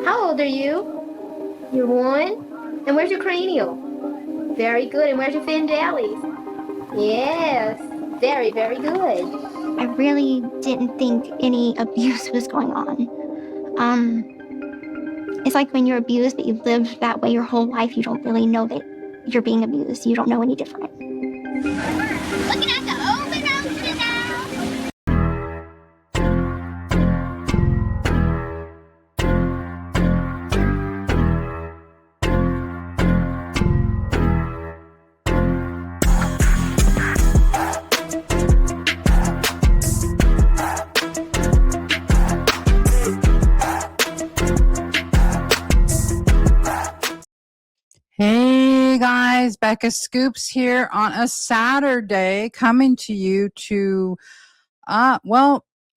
How old are you? You're 1? And where's your cranial? Very good. And where's your findalis? Yes. Very, very good. I really didn't think any abuse was going on. It's like when you're abused, but you've lived that way your whole life, you don't really know that you're being abused. You don't know any different. Looking at the open ocean now. Hey guys, Becca Scoops here on a Saturday coming to you to, I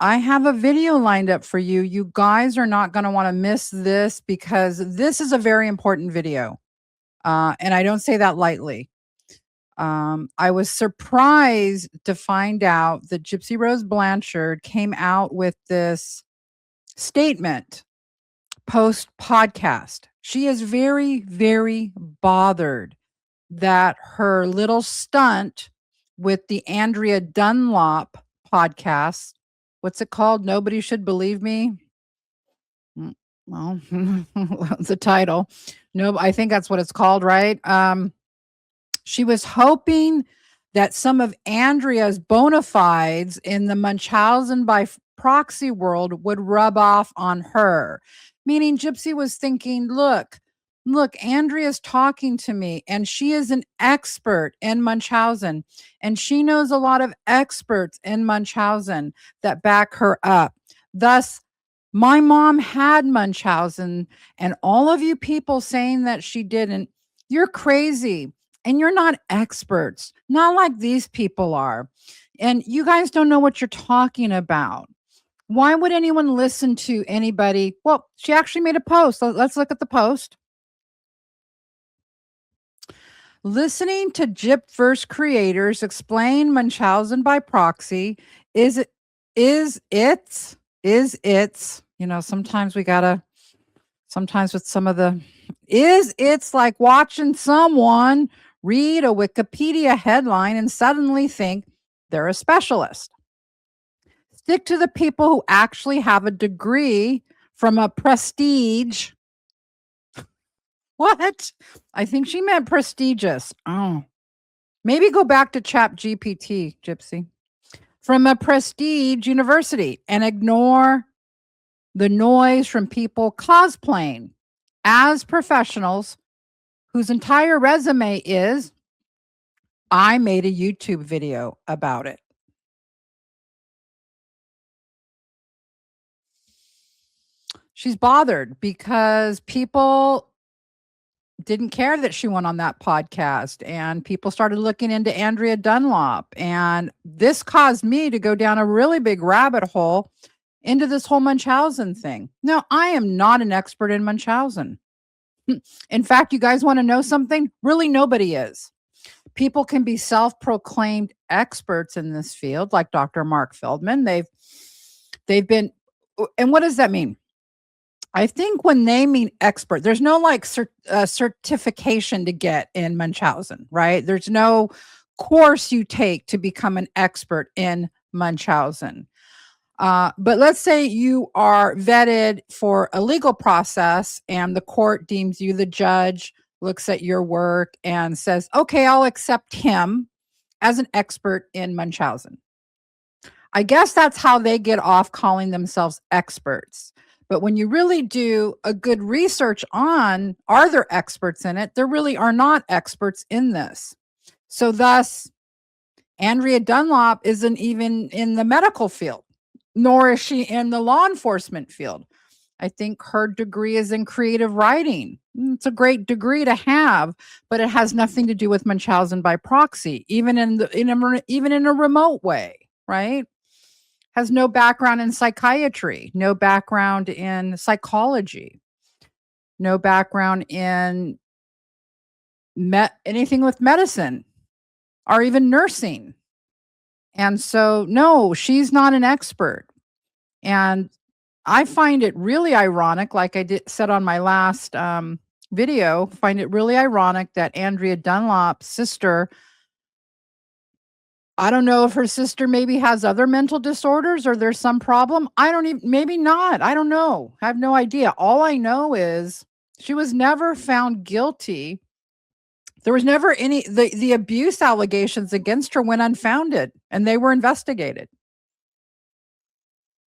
have a video lined up for you. You guys are not going to want to miss this because this is a very important video. And I don't say that lightly. I was surprised to find out that Gypsy Rose Blanchard came out with this statement post podcast. She is very, very bothered that her little stunt with the Andrea Dunlop podcast, what's it called? Nobody Should Believe Me. Well, the title. No, I think that's what it's called, right? She was hoping that some of Andrea's bona fides in the Munchausen by proxy world would rub off on her. Meaning Gypsy was thinking, look, Andrea's talking to me and she is an expert in Munchausen and she knows a lot of experts in Munchausen that back her up. Thus, my mom had Munchausen and all of you people saying that she didn't, you're crazy and you're not experts, not like these people are. And you guys don't know what you're talking about. Why would anyone listen to anybody? Well, she actually made a post. Let's look at the post. Listening to Gypverse creators explain Munchausen by proxy is it's, you know, sometimes with some of the, it's like watching someone read a Wikipedia headline and suddenly think they're a specialist. Stick to the people who actually have a degree from a prestige. What? I think she meant prestigious. Oh, maybe go back to Chat GPT, Gypsy. From a prestige university and ignore the noise from people cosplaying as professionals whose entire resume is, I made a YouTube video about it. She's bothered because people didn't care that she went on that podcast and people started looking into Andrea Dunlop. And this caused me to go down a really big rabbit hole into this whole Munchausen thing. Now, I am not an expert in Munchausen. In fact, you guys want to know something? Really, nobody is. People can be self-proclaimed experts in this field, like Dr. Mark Feldman. They've been, and what does that mean? I think when they mean expert, there's no like certification to get in Munchausen, right? There's no course you take to become an expert in Munchausen. But let's say you are vetted for a legal process and the court deems you, the judge looks at your work and says, okay, I'll accept him as an expert in Munchausen. I guess that's how they get off calling themselves experts. But when you really do a good research on, are there experts in it? There really are not experts in this. So thus, Andrea Dunlop isn't even in the medical field, nor is she in the law enforcement field. I think her degree is in creative writing. It's a great degree to have, but it has nothing to do with Munchausen by proxy, even in a remote way, right? Has no background in psychiatry, no background in psychology, no background in anything with medicine or even nursing. And so, no, she's not an expert. And I find it really ironic, like I said on my last video, find it really ironic that Andrea Dunlop's sister, I don't know if her sister maybe has other mental disorders or there's some problem. I don't even, maybe not. I don't know. I have no idea. All I know is she was never found guilty. There was never any, the abuse allegations against her went unfounded and they were investigated.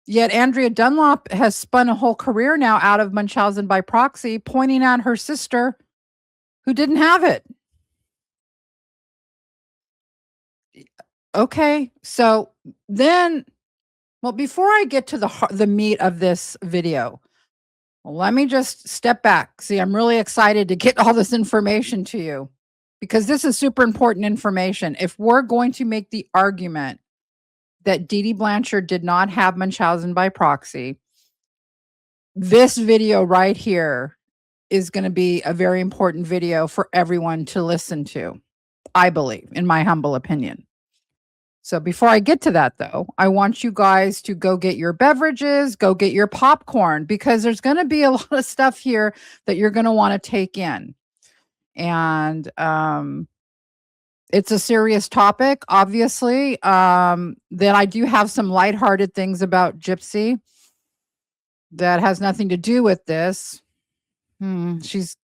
Yet Andrea Dunlop has spun a whole career now out of Munchausen by proxy, pointing at her sister who didn't have it. Okay, so then, well, before I get to the meat of this video, let me just step back. See, I'm really excited to get all this information to you because this is super important information. If we're going to make the argument that Dee Dee Blanchard did not have Munchausen by proxy, this video right here is going to be a very important video for everyone to listen to, I believe, in my humble opinion. So before I get to that, though, I want you guys to go get your beverages, go get your popcorn, because there's going to be a lot of stuff here that you're going to want to take in. And it's a serious topic, obviously. Then I do have some lighthearted things about Gypsy that has nothing to do with this. She's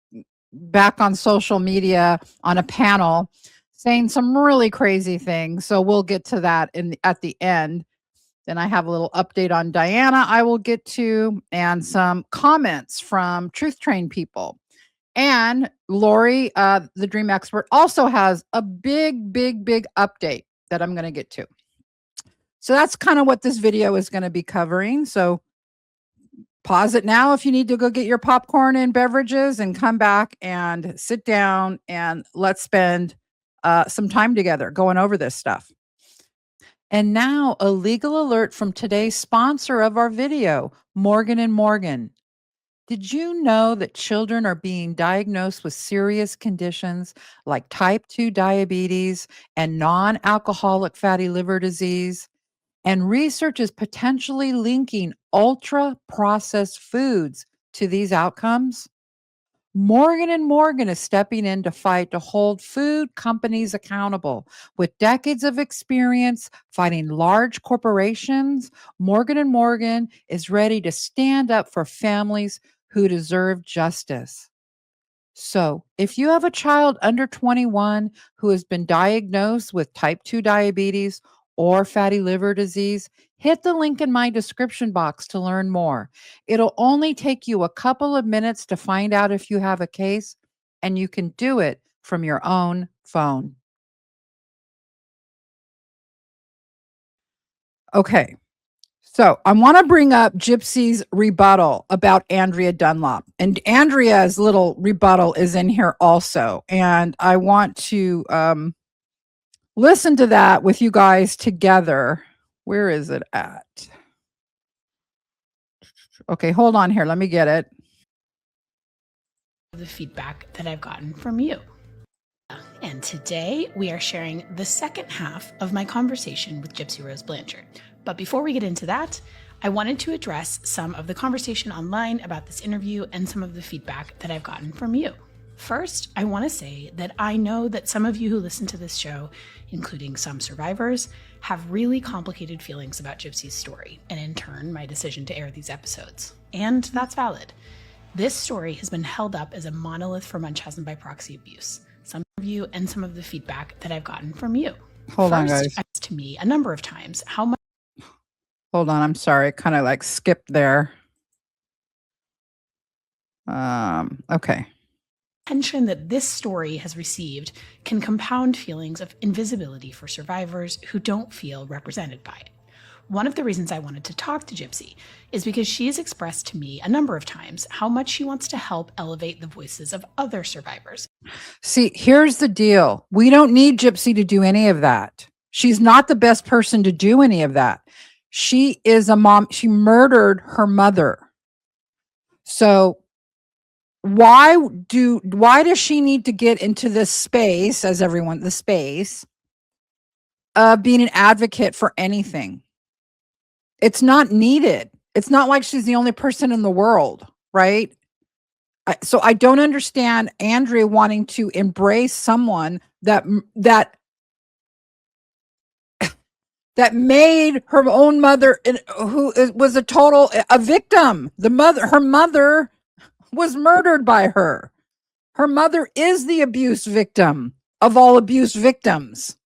back on social media on a panel saying some really crazy things. So we'll get to that at the end. Then I have a little update on Diana I will get to, and some comments from Truth Train people. And Lori, the dream expert, also has a big update that I'm going to get to. So that's kind of what this video is going to be covering. So pause it now if you need to go get your popcorn and beverages, and come back and sit down and let's spend some time together going over this stuff. And now a legal alert from today's sponsor of our video, Morgan & Morgan. Did you know that children are being diagnosed with serious conditions like type 2 diabetes and non-alcoholic fatty liver disease? And research is potentially linking ultra-processed foods to these outcomes. Morgan & Morgan is stepping in to fight to hold food companies accountable. With decades of experience fighting large corporations, Morgan & Morgan is ready to stand up for families who deserve justice. So, if you have a child under 21 who has been diagnosed with type 2 diabetes or fatty liver disease, hit the link in my description box to learn more. It'll only take you a couple of minutes to find out if you have a case, and you can do it from your own phone. Okay. So I want to bring up Gypsy's rebuttal about Andrea Dunlop. And Andrea's little rebuttal is in here also. And I want to listen to that with you guys together. Where is it at? Okay, hold on here. Let me get it. The feedback that I've gotten from you. And today we are sharing the second half of my conversation with Gypsy Rose Blanchard. But before we get into that, I wanted to address some of the conversation online about this interview and some of the feedback that I've gotten from you. First, I want to say that I know that some of you who listen to this show, including some survivors, have really complicated feelings about Gypsy's story, and in turn, my decision to air these episodes. And that's valid. This story has been held up as a monolith for Munchausen by proxy abuse. Some of you and some of the feedback that I've gotten from you. Hold on, guys. To me a number of times how much. Hold on, I'm sorry. It kind of like skipped there. Okay. Attention that this story has received can compound feelings of invisibility for survivors who don't feel represented by it. One of the reasons I wanted to talk to Gypsy is because she has expressed to me a number of times how much she wants to help elevate the voices of other survivors. See, here's the deal. We don't need Gypsy to do any of that. She's not the best person to do any of that. She is a mom. She murdered her mother. So why does she need to get into this space, the space of being an advocate for anything? It's not needed. It's not like she's the only person in the world, right? So I don't understand Andrea wanting to embrace someone that made her own mother, who was a victim. Her mother was murdered by her. Her mother is the abuse victim of all abuse victims.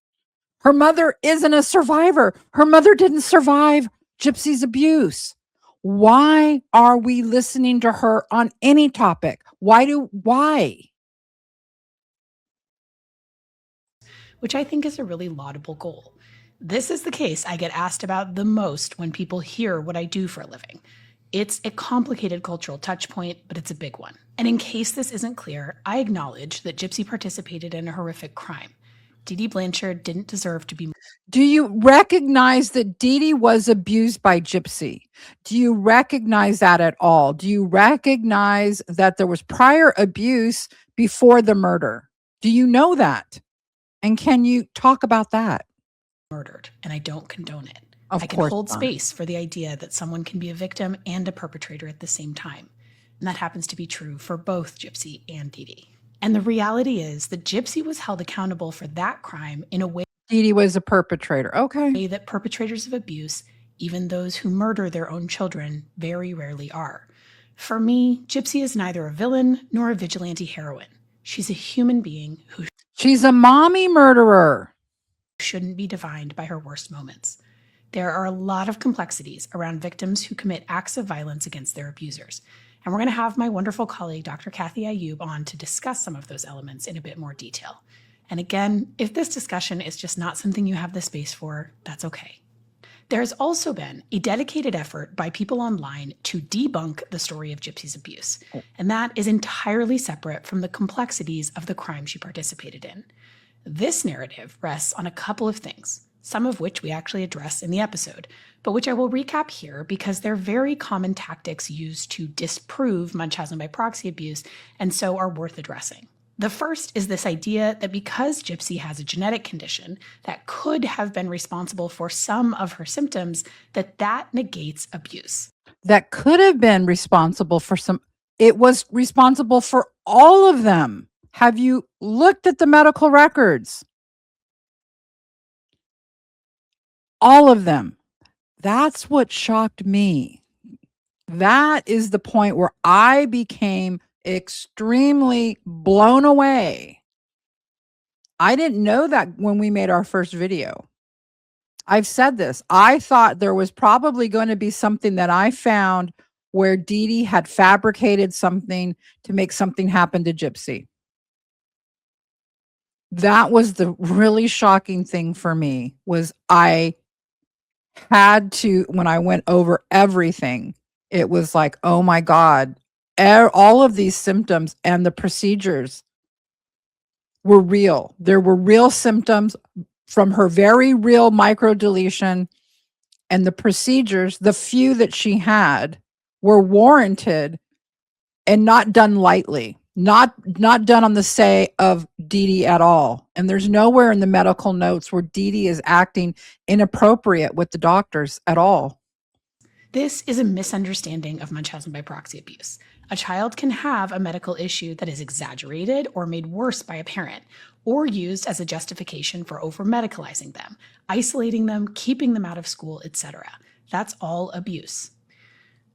Her mother isn't a survivor. Her mother didn't survive Gypsy's abuse. Why are we listening to her on any topic? Why? Which I think is a really laudable goal. This is the case I get asked about the most when people hear what I do for a living. It's a complicated cultural touch point, but it's a big one. And in case this isn't clear, I acknowledge that Gypsy participated in a horrific crime. Dee Dee Blanchard didn't deserve to be. Do you recognize that Dee Dee was abused by Gypsy? Do you recognize that at all? Do you recognize that there was prior abuse before the murder? Do you know that? And can you talk about that? Murdered, and I don't condone it. Of I can course hold not. space for the idea that someone can be a victim and a perpetrator at the same time. And that happens to be true for both Gypsy and Dee Dee. And the reality is that Gypsy was held accountable for that crime in a way Dee Dee was a perpetrator. Okay. that perpetrators of abuse, even those who murder their own children, very rarely are. For me, Gypsy is neither a villain nor a vigilante heroine. She's a human being who She's a mommy murderer. shouldn't be defined by her worst moments. There are a lot of complexities around victims who commit acts of violence against their abusers. And we're going to have my wonderful colleague, Dr. Kathy Ayub, on to discuss some of those elements in a bit more detail. And again, if this discussion is just not something you have the space for, that's okay. There has also been a dedicated effort by people online to debunk the story of Gypsy's abuse. And that is entirely separate from the complexities of the crime she participated in. This narrative rests on a couple of things, some of which we actually address in the episode, but which I will recap here because they're very common tactics used to disprove Munchausen by proxy abuse and so are worth addressing. The first is this idea that because Gypsy has a genetic condition that could have been responsible for some of her symptoms, that negates abuse. That could have been responsible for some. It was responsible for all of them. Have you looked at the medical records? All of them. That's what shocked me. That is the point where I became extremely blown away. I didn't know that when we made our first video. I've said this. I thought there was probably going to be something that I found where Dee Dee had fabricated something to make something happen to Gypsy. That was the really shocking thing for me, was I had to, when I went over everything, it was like, oh my God, all of these symptoms and the procedures were real. There were real symptoms from her very real microdeletion, and the procedures, the few that she had, were warranted and not done lightly, not done on the say of Dee Dee at all. And there's nowhere in the medical notes where Dee Dee is acting inappropriate with the doctors at all. This is a misunderstanding of Munchausen by proxy abuse. A child can have a medical issue that is exaggerated or made worse by a parent, or used as a justification for over-medicalizing them, isolating them, keeping them out of school, etc. That's all abuse.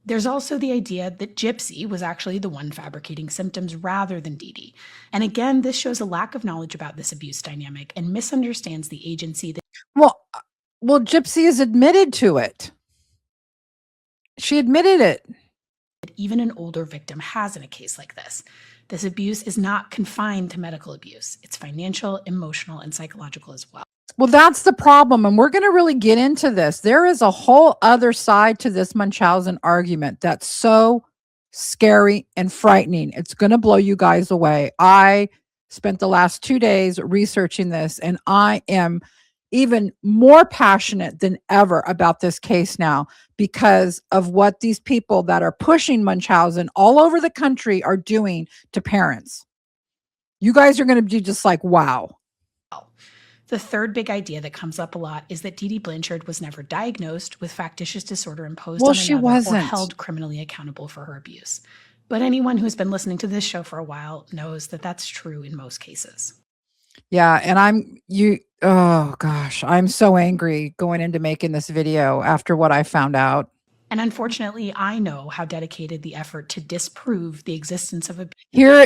There's also the idea that Gypsy was actually the one fabricating symptoms rather than Dee Dee. And again, this shows a lack of knowledge about this abuse dynamic and misunderstands the agency that. Well, Gypsy is admitted to it. She admitted it. Even an older victim has in a case like this. This abuse is not confined to medical abuse. It's financial, emotional, and psychological as well. Well, that's the problem. And we're going to really get into this. There is a whole other side to this Munchausen argument that's so scary and frightening. It's going to blow you guys away. I spent the last 2 days researching this, and I am even more passionate than ever about this case now because of what these people that are pushing Munchausen all over the country are doing to parents. You guys are going to be just like, wow. The third big idea that comes up a lot is that Dee Dee Blanchard was never diagnosed with factitious disorder imposed Well, on she another or wasn't. held criminally accountable for her abuse. But anyone who's been listening to this show for a while knows that that's true in most cases. Yeah, and oh gosh, I'm so angry going into making this video after what I found out. And unfortunately, I know how dedicated the effort to disprove the existence of abuse.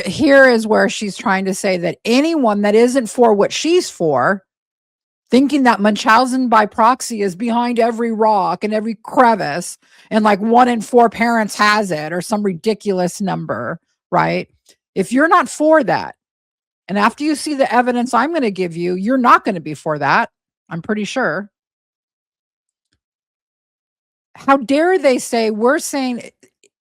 Here is where she's trying to say that anyone that isn't for what she's for, thinking that Munchausen by proxy is behind every rock and every crevice, and like 1 in 4 parents has it, or some ridiculous number, right? If you're not for that, and after you see the evidence I'm going to give you, you're not going to be for that. I'm pretty sure. How dare they say we're saying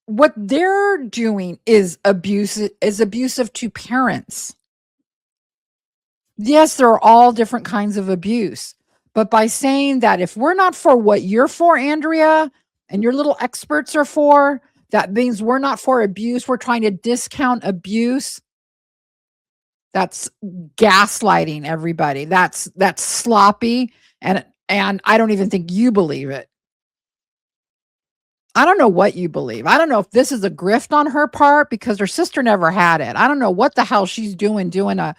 what they're doing is abusive to parents. Yes, there are all different kinds of abuse, but by saying that if we're not for what you're for, Andrea, and your little experts are for, that means we're not for abuse. We're trying to discount abuse. That's gaslighting everybody. That's sloppy, and I don't even think you believe it. I don't know what you believe. I don't know if this is a grift on her part because her sister never had it. I don't know what the hell she's doing a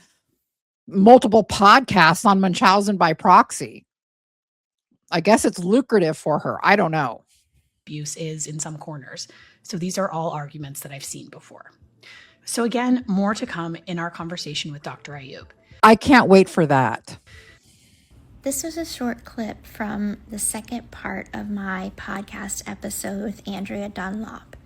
multiple podcasts on Munchausen by proxy. I guess it's lucrative for her. I don't know. Abuse is in some corners. So these are all arguments that I've seen before. So again, more to come in our conversation with Dr. Ayub. I can't wait for that. This was a short clip from the second part of my podcast episode with Andrea Dunlop.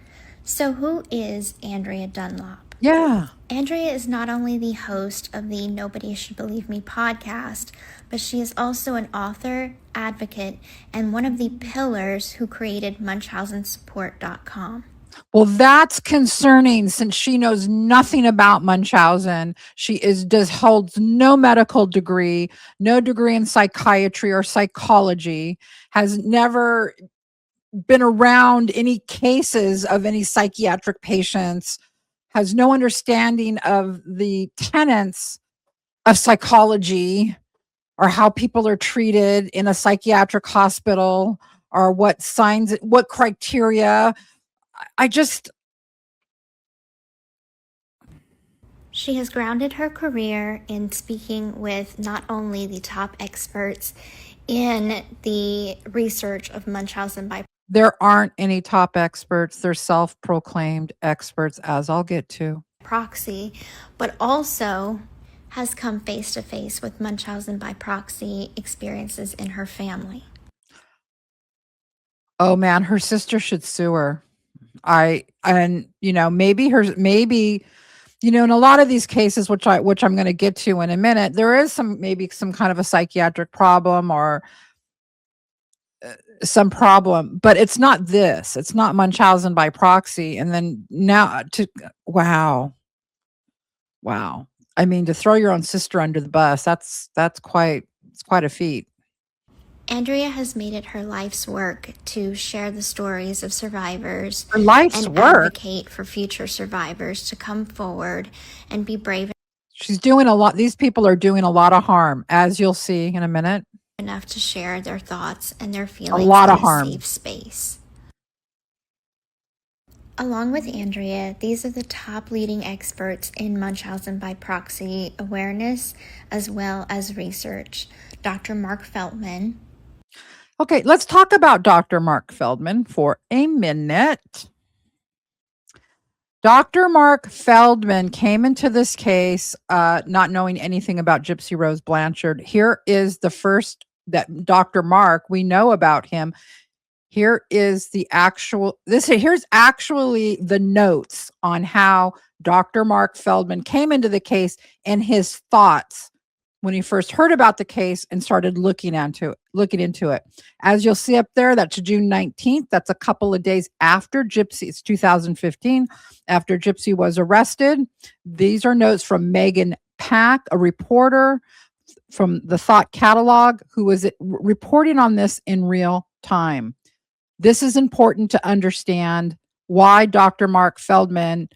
So who is Andrea Dunlop? Yeah. Andrea is not only the host of the Nobody Should Believe Me podcast, but she is also an author, advocate, and one of the pillars who created MunchausenSupport.com. Well, that's concerning since she knows nothing about Munchausen. She holds no medical degree, no degree in psychiatry or psychology, has never been around any cases of any psychiatric patients, has no understanding of the tenets of psychology or how people are treated in a psychiatric hospital or what signs, what criteria. She has grounded her career in speaking with not only the top experts in the research of Munchausen by There aren't any top experts. They're self-proclaimed experts, as I'll get to. proxy, but also has come face to face with Munchausen by proxy experiences in her family. Oh man, her sister should sue her. Maybe in a lot of these cases, which I'm going to get to in a minute, there is maybe some kind of a psychiatric problem or some problem, but it's not this. It's not Munchausen by proxy. And then now wow. I mean, to throw your own sister under the bus, it's quite a feat. Andrea has made it her life's work to share the stories of survivors Her life's and work. advocate for future survivors to come forward and be brave She's doing a lot. These people are doing a lot of harm, as you'll see in a minute. enough to share their thoughts and their feelings lot in of harm. a safe space. Along with Andrea, these are the top leading experts in Munchausen by proxy awareness as well as research. Dr. Mark Feldman. Okay, let's talk about Dr. Mark Feldman for a minute. Dr. Mark Feldman came into this case not knowing anything about Gypsy Rose Blanchard. Here is the first that Dr. Mark, we know about him. Here's actually the notes on how Dr. Mark Feldman came into the case and his thoughts when he first heard about the case and started looking into it. As you'll see up there, that's June 19th. That's a couple of days after Gypsy. It's 2015, after Gypsy was arrested. These are notes from Megan Pack, a reporter from the Thought Catalog, who was reporting on this in real time. This is important to understand why Dr. Mark Feldman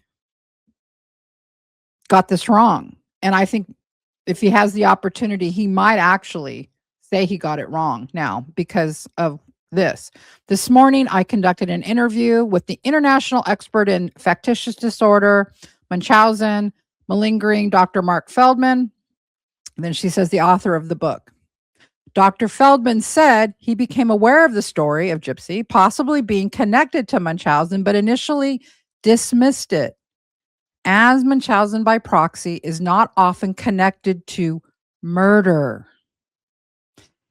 got this wrong. And I think if he has the opportunity, he might actually say he got it wrong now because of this. This morning, I conducted an interview with the international expert in factitious disorder, Munchausen, malingering, Dr. Mark Feldman. And then she says the author of the book. Dr. Feldman said he became aware of the story of Gypsy possibly being connected to Munchausen, but initially dismissed it, as Munchausen by proxy is not often connected to murder.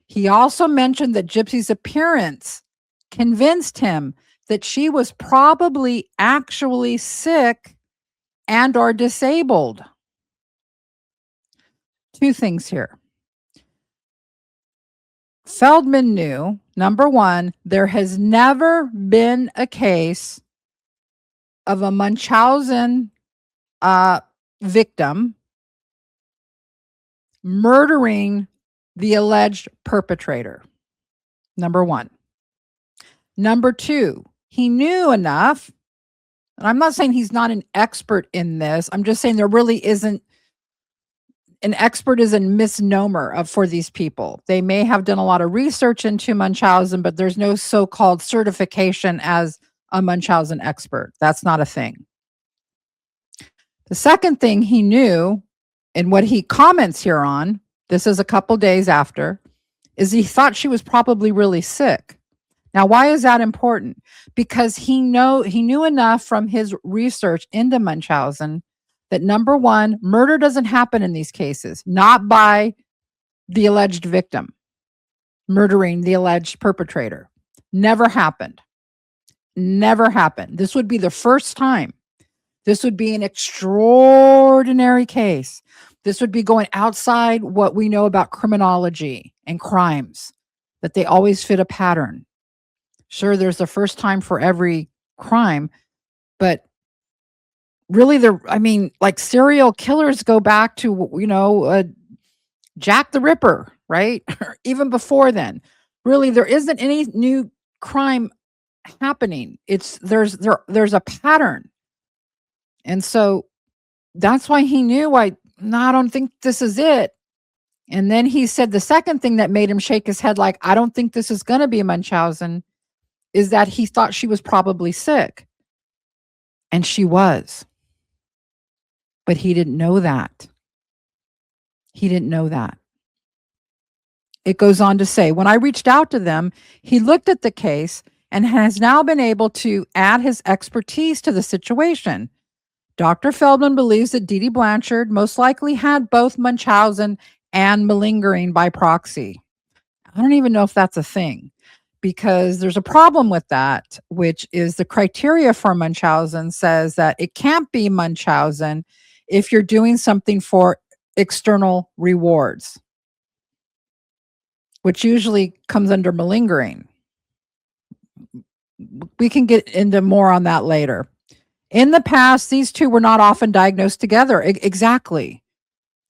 He also mentioned that Gypsy's appearance convinced him that she was probably actually sick and or disabled. Two things here. Feldman knew, number one, there has never been a case of a Munchausen victim murdering the alleged perpetrator. Number one. Number two, he knew enough, and I'm not saying he's not an expert in this. I'm just saying there really isn't. An expert is a misnomer for these people. They may have done a lot of research into Munchausen, but there's no so-called certification as a Munchausen expert. That's not a thing. The second thing he knew, and what he comments here on, this is a couple days after, is he thought she was probably really sick. Now, why is that important? Because he knew enough from his research into Munchausen that, number one, murder doesn't happen in these cases, not by the alleged victim murdering the alleged perpetrator. Never happened. Never happened. This would be the first time. This would be an extraordinary case. This would be going outside what we know about criminology and crimes, that they always fit a pattern. Sure, there's a first time for every crime, but really, like serial killers go back to, Jack the Ripper, right? Even before then. Really, there isn't any new crime happening. There's a pattern. And so that's why he knew, I don't think this is it. And then he said the second thing that made him shake his head, like, I don't think this is going to be Munchausen, is that he thought she was probably sick. And she was. But he didn't know that. He didn't know that. It goes on to say, when I reached out to them, he looked at the case and has now been able to add his expertise to the situation. Dr. Feldman believes that Dee Dee Blanchard most likely had both Munchausen and malingering by proxy. I don't even know if that's a thing, because there's a problem with that, which is the criteria for Munchausen says that it can't be Munchausen if you're doing something for external rewards, which usually comes under malingering. We can get into more on that later. In the past, these two were not often diagnosed together. Exactly.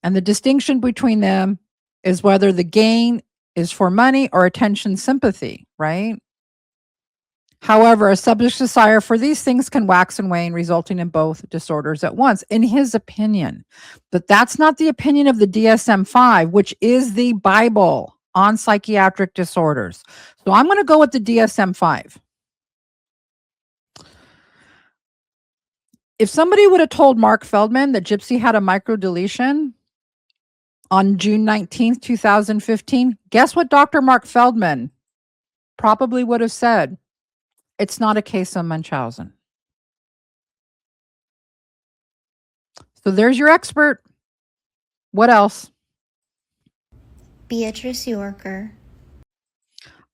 And the distinction between them is whether the gain is for money or attention sympathy, right? However, a subject's desire for these things can wax and wane, resulting in both disorders at once, in his opinion. But that's not the opinion of the DSM-5, which is the Bible on psychiatric disorders. So I'm going to go with the DSM-5. If somebody would have told Mark Feldman that Gypsy had a microdeletion on June 19th, 2015, guess what Dr. Mark Feldman probably would have said? It's not a case of Munchausen. So there's your expert. What else? Beatrice Yorker.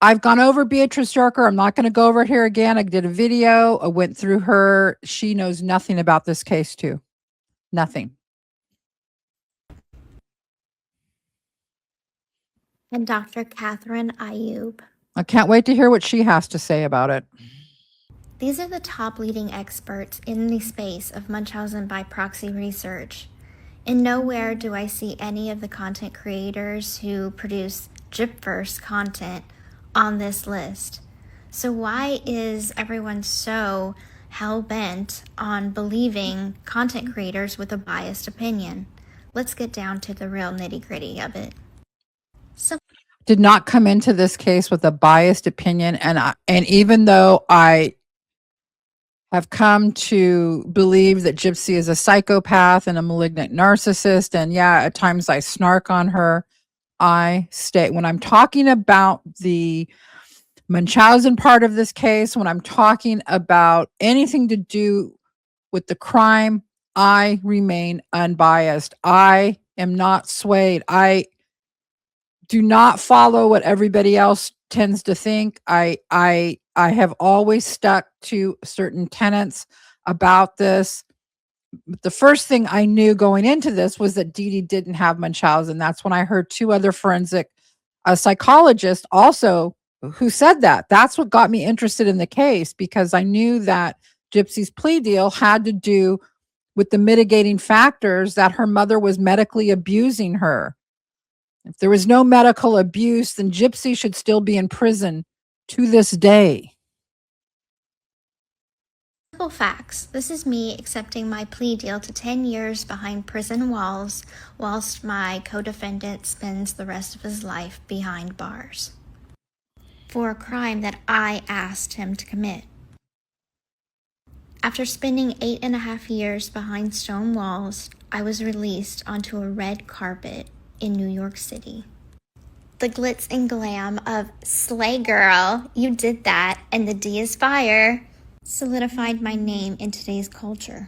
I've gone over Beatrice Yorker. I'm not going to go over it here again. I did a video. I went through her. She knows nothing about this case too. Nothing. And Dr. Catherine Ayub. I can't wait to hear what she has to say about it. These are the top leading experts in the space of Munchausen by proxy research. And nowhere do I see any of the content creators who produce Gypverse content on this list. So why is everyone so hell-bent on believing content creators with a biased opinion? Let's get down to the real nitty-gritty of it. So, did not come into this case with a biased opinion, and even though I have come to believe that Gypsy is a psychopath and a malignant narcissist, and yeah, at times I snark on her, I stay. When I'm talking about the Munchausen part of this case, when I'm talking about anything to do with the crime, I remain unbiased. I am not swayed. I do not follow what everybody else tends to think. I have always stuck to certain tenets about this. But the first thing I knew going into this was that Dee Dee didn't have Munchausen. That's when I heard two other forensic psychologists also who said that. That's what got me interested in the case, because I knew that Gypsy's plea deal had to do with the mitigating factors that her mother was medically abusing her. If there was no medical abuse, then Gypsy should still be in prison to this day. simple facts. This is me accepting my plea deal to 10 years behind prison walls, whilst my co-defendant spends the rest of his life behind bars for a crime that I asked him to commit. After spending 8.5 years behind stone walls, I was released onto a red carpet in New York City. The glitz and glam of "Slay Girl, you did that, and the D is fire" solidified my name in today's culture.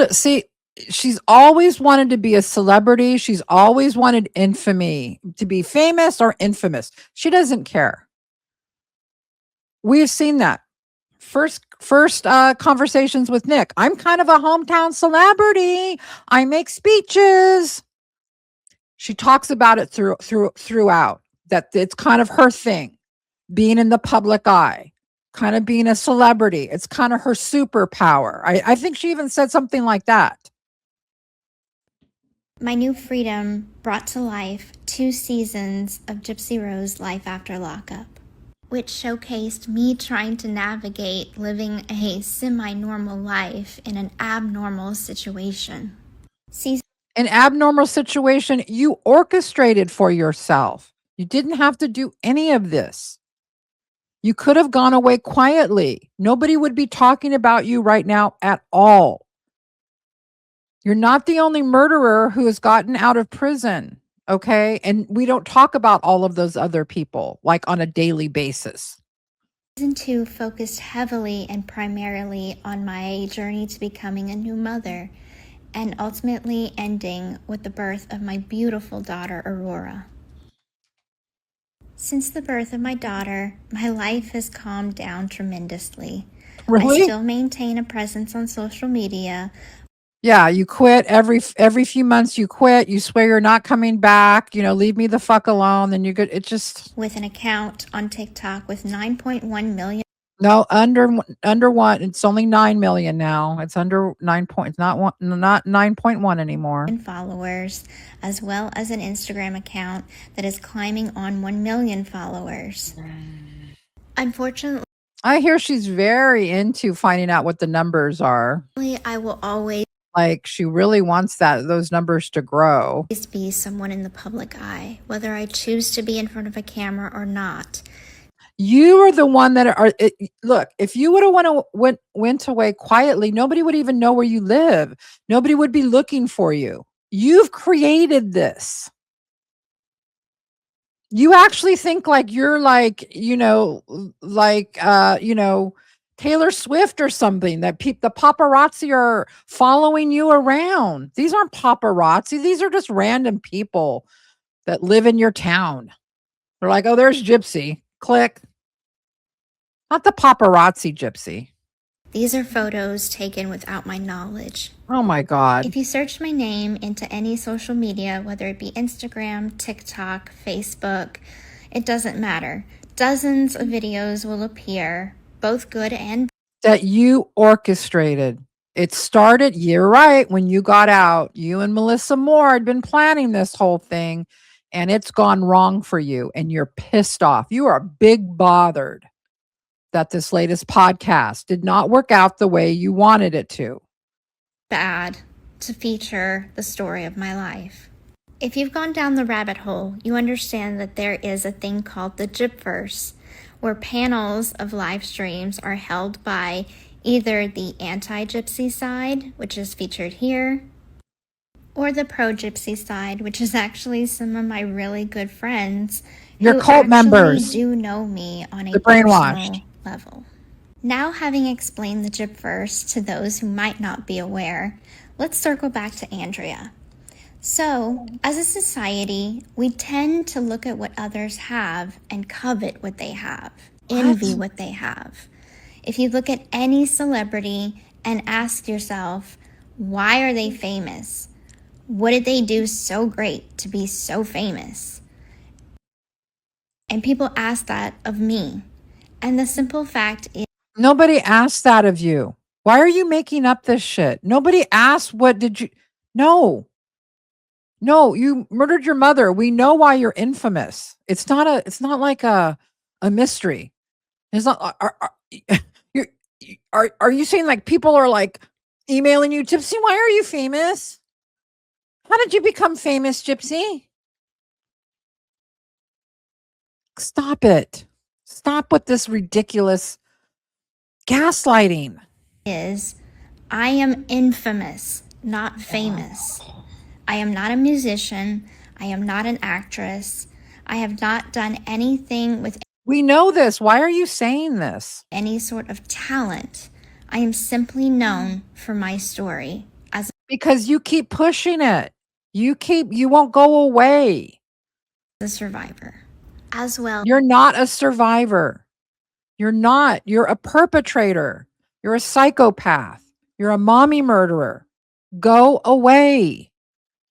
See, she's always wanted to be a celebrity. She's always wanted infamy, to be famous or infamous. She doesn't care. We've seen that. First conversations with Nick. I'm kind of a hometown celebrity. I make speeches. She talks about it throughout, that it's kind of her thing, being in the public eye, kind of being a celebrity. It's kind of her superpower. I think she even said something like that. My new freedom brought to life 2 seasons of Gypsy Rose Life After Lockup, which showcased me trying to navigate living a semi-normal life in an abnormal situation. An abnormal situation you orchestrated for yourself. You didn't have to do any of this. You could have gone away quietly. Nobody would be talking about you right now at all. You're not the only murderer who has gotten out of prison, okay? And we don't talk about all of those other people like on a daily basis. Season 2 focused heavily and primarily on my journey to becoming a new mother, and ultimately ending with the birth of my beautiful daughter, Aurora. Since the birth of my daughter, my life has calmed down tremendously. Really? I still maintain a presence on social media. Yeah, you quit every few months. You quit. You swear you're not coming back. Leave me the fuck alone. Then you could. It just with an account on TikTok with 9.1 million. No, under 1. It's only 9 million now. It's under 9 points. Not 9.1 anymore. Followers, as well as an Instagram account that is climbing on 1 million followers. Unfortunately, I hear she's very into finding out what the numbers are. I will always she really wants those numbers to grow. Be someone in the public eye, whether I choose to be in front of a camera or not. You are the one that look, if you would have went away quietly, nobody would even know where you live. Nobody would be looking for you. You've created this. You actually think you're Taylor Swift or something, that the paparazzi are following you around. These aren't paparazzi. These are just random people that live in your town. They're like, oh, there's Gypsy. Click. Not the paparazzi Gypsy. These are photos taken without my knowledge. Oh my God. If you search my name into any social media, whether it be Instagram, TikTok, Facebook, it doesn't matter. Dozens of videos will appear, both good and that you orchestrated. It started, you're right, when you got out. You and Melissa Moore had been planning this whole thing, and it's gone wrong for you, and you're pissed off. You are big bothered that this latest podcast did not work out the way you wanted it to. Bad. to feature the story of my life. If you've gone down the rabbit hole, you understand that there is a thing called the Gypverse, where panels of live streams are held by either the anti-gypsy side, which is featured here, or the pro-gypsy side, which is actually some of my really good friends Your who cult actually members. do know me on a The brainwashed. personal level. Now, having explained the Gypverse to those who might not be aware, let's circle back to Andrea. So, as a society, we tend to look at what others have and covet what they have, envy what they have. If you look at any celebrity and ask yourself, why are they famous? What did they do so great to be so famous? And people ask that of me. And the simple fact is, Nobody asked that of you. Why are you making up this shit? Nobody asked what did you... No, you murdered your mother. We know why you're infamous. It's not like a mystery. It's not... Are you saying like people are like emailing you, Gypsy, why are you famous? How did you become famous, Gypsy? Stop it. Stop with this ridiculous gaslighting. I am infamous, not famous. I am not a musician. I am not an actress. I have not done anything with We know this. Why are you saying this? any sort of talent. I am simply known for my story as Because you keep pushing it. You won't go away. a survivor. As well, You're not a survivor. You're not. You're a perpetrator. You're a psychopath. You're a mommy murderer. Go away.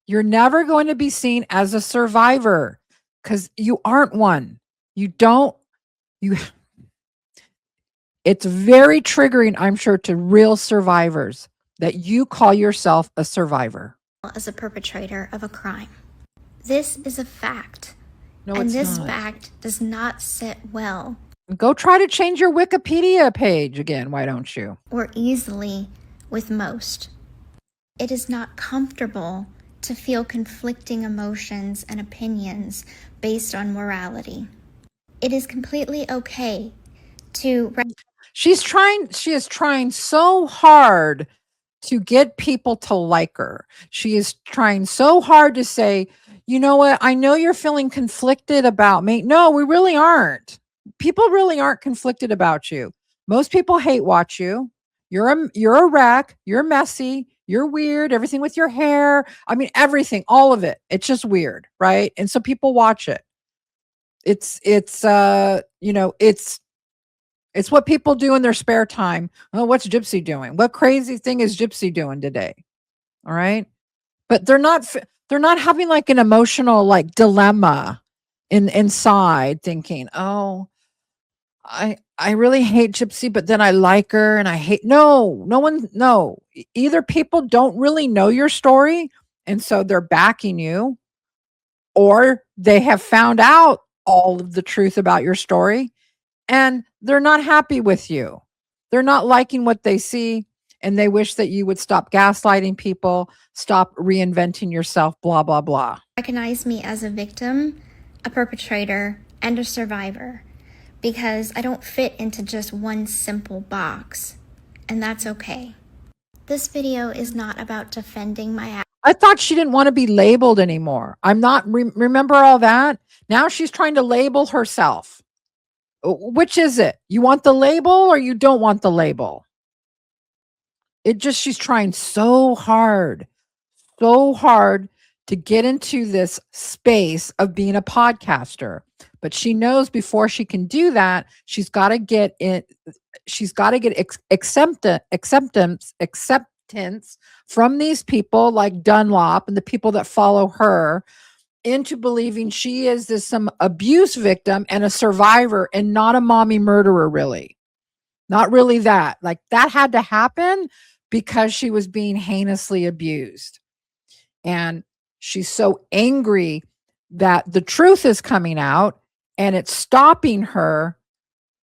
You're never going to be seen as a survivor because you aren't one. It's very triggering, I'm sure, to real survivors that you call yourself a survivor. as a perpetrator of a crime. This is a fact. No, and it's this not. fact does not sit well Go try to change your Wikipedia page again. Why don't you? or easily with most. It is not comfortable to feel conflicting emotions and opinions based on morality. It is completely okay to She is trying so hard to get people to like her. She is trying so hard to say, you know what? I know you're feeling conflicted about me. No, we really aren't. People really aren't conflicted about you. Most people hate watch you. You're a wreck. You're messy. You're weird. Everything with your hair. I mean, everything, all of it. It's just weird, right? And so people watch it. It's what people do in their spare time. Oh, what's Gypsy doing? What crazy thing is Gypsy doing today? All right. But they're not having like an emotional like dilemma inside thinking, oh, I really hate Gypsy, but then I like her and I hate no. Either people don't really know your story and so they're backing you, or they have found out all of the truth about your story and they're not happy with you. They're not liking what they see and they wish that you would stop gaslighting people, stop reinventing yourself, blah, blah, blah. recognize me as a victim, a perpetrator, and a survivor because I don't fit into just one simple box, and that's okay. This video is not about defending my I thought she didn't want to be labeled anymore. I'm not, remember all that? Now she's trying to label herself. Which is it? You want the label or you don't want the label? She's trying so hard to get into this space of being a podcaster. But she knows before she can do that, she's got to get acceptance from these people like Dunlop and the people that follow her into believing she is some abuse victim and a survivor and not a mommy murderer, really. Not really that. Like that had to happen because she was being heinously abused. And she's so angry that the truth is coming out and it's stopping her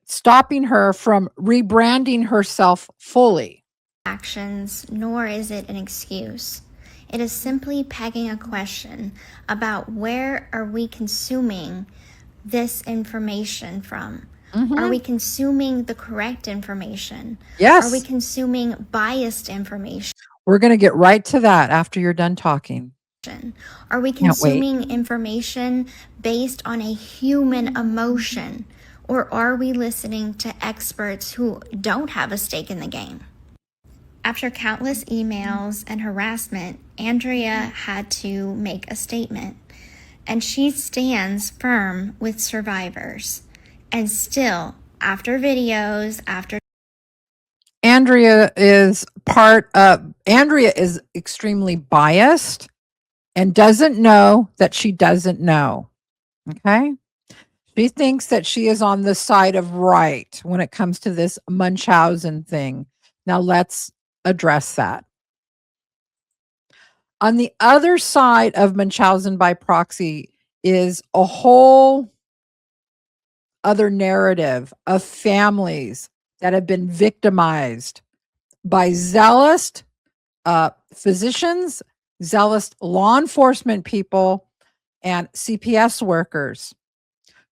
from rebranding herself fully. actions, nor is it an excuse. It is simply pegging a question about where are we consuming this information from? Are we consuming the correct information? Yes. Are we consuming biased information? We're going to get right to that after you're done talking. Are we consuming information based on a human emotion? Or are we listening to experts who don't have a stake in the game? After countless emails and harassment, Andrea had to make a statement. And she stands firm with survivors. And still, after videos, after Andrea is extremely biased and doesn't know that she doesn't know. Okay? She thinks that she is on the side of right when it comes to this Munchausen thing. Now let's address that. On the other side of Munchausen by proxy is a whole other narrative of families that have been victimized by zealous physicians, zealous law enforcement people, and CPS workers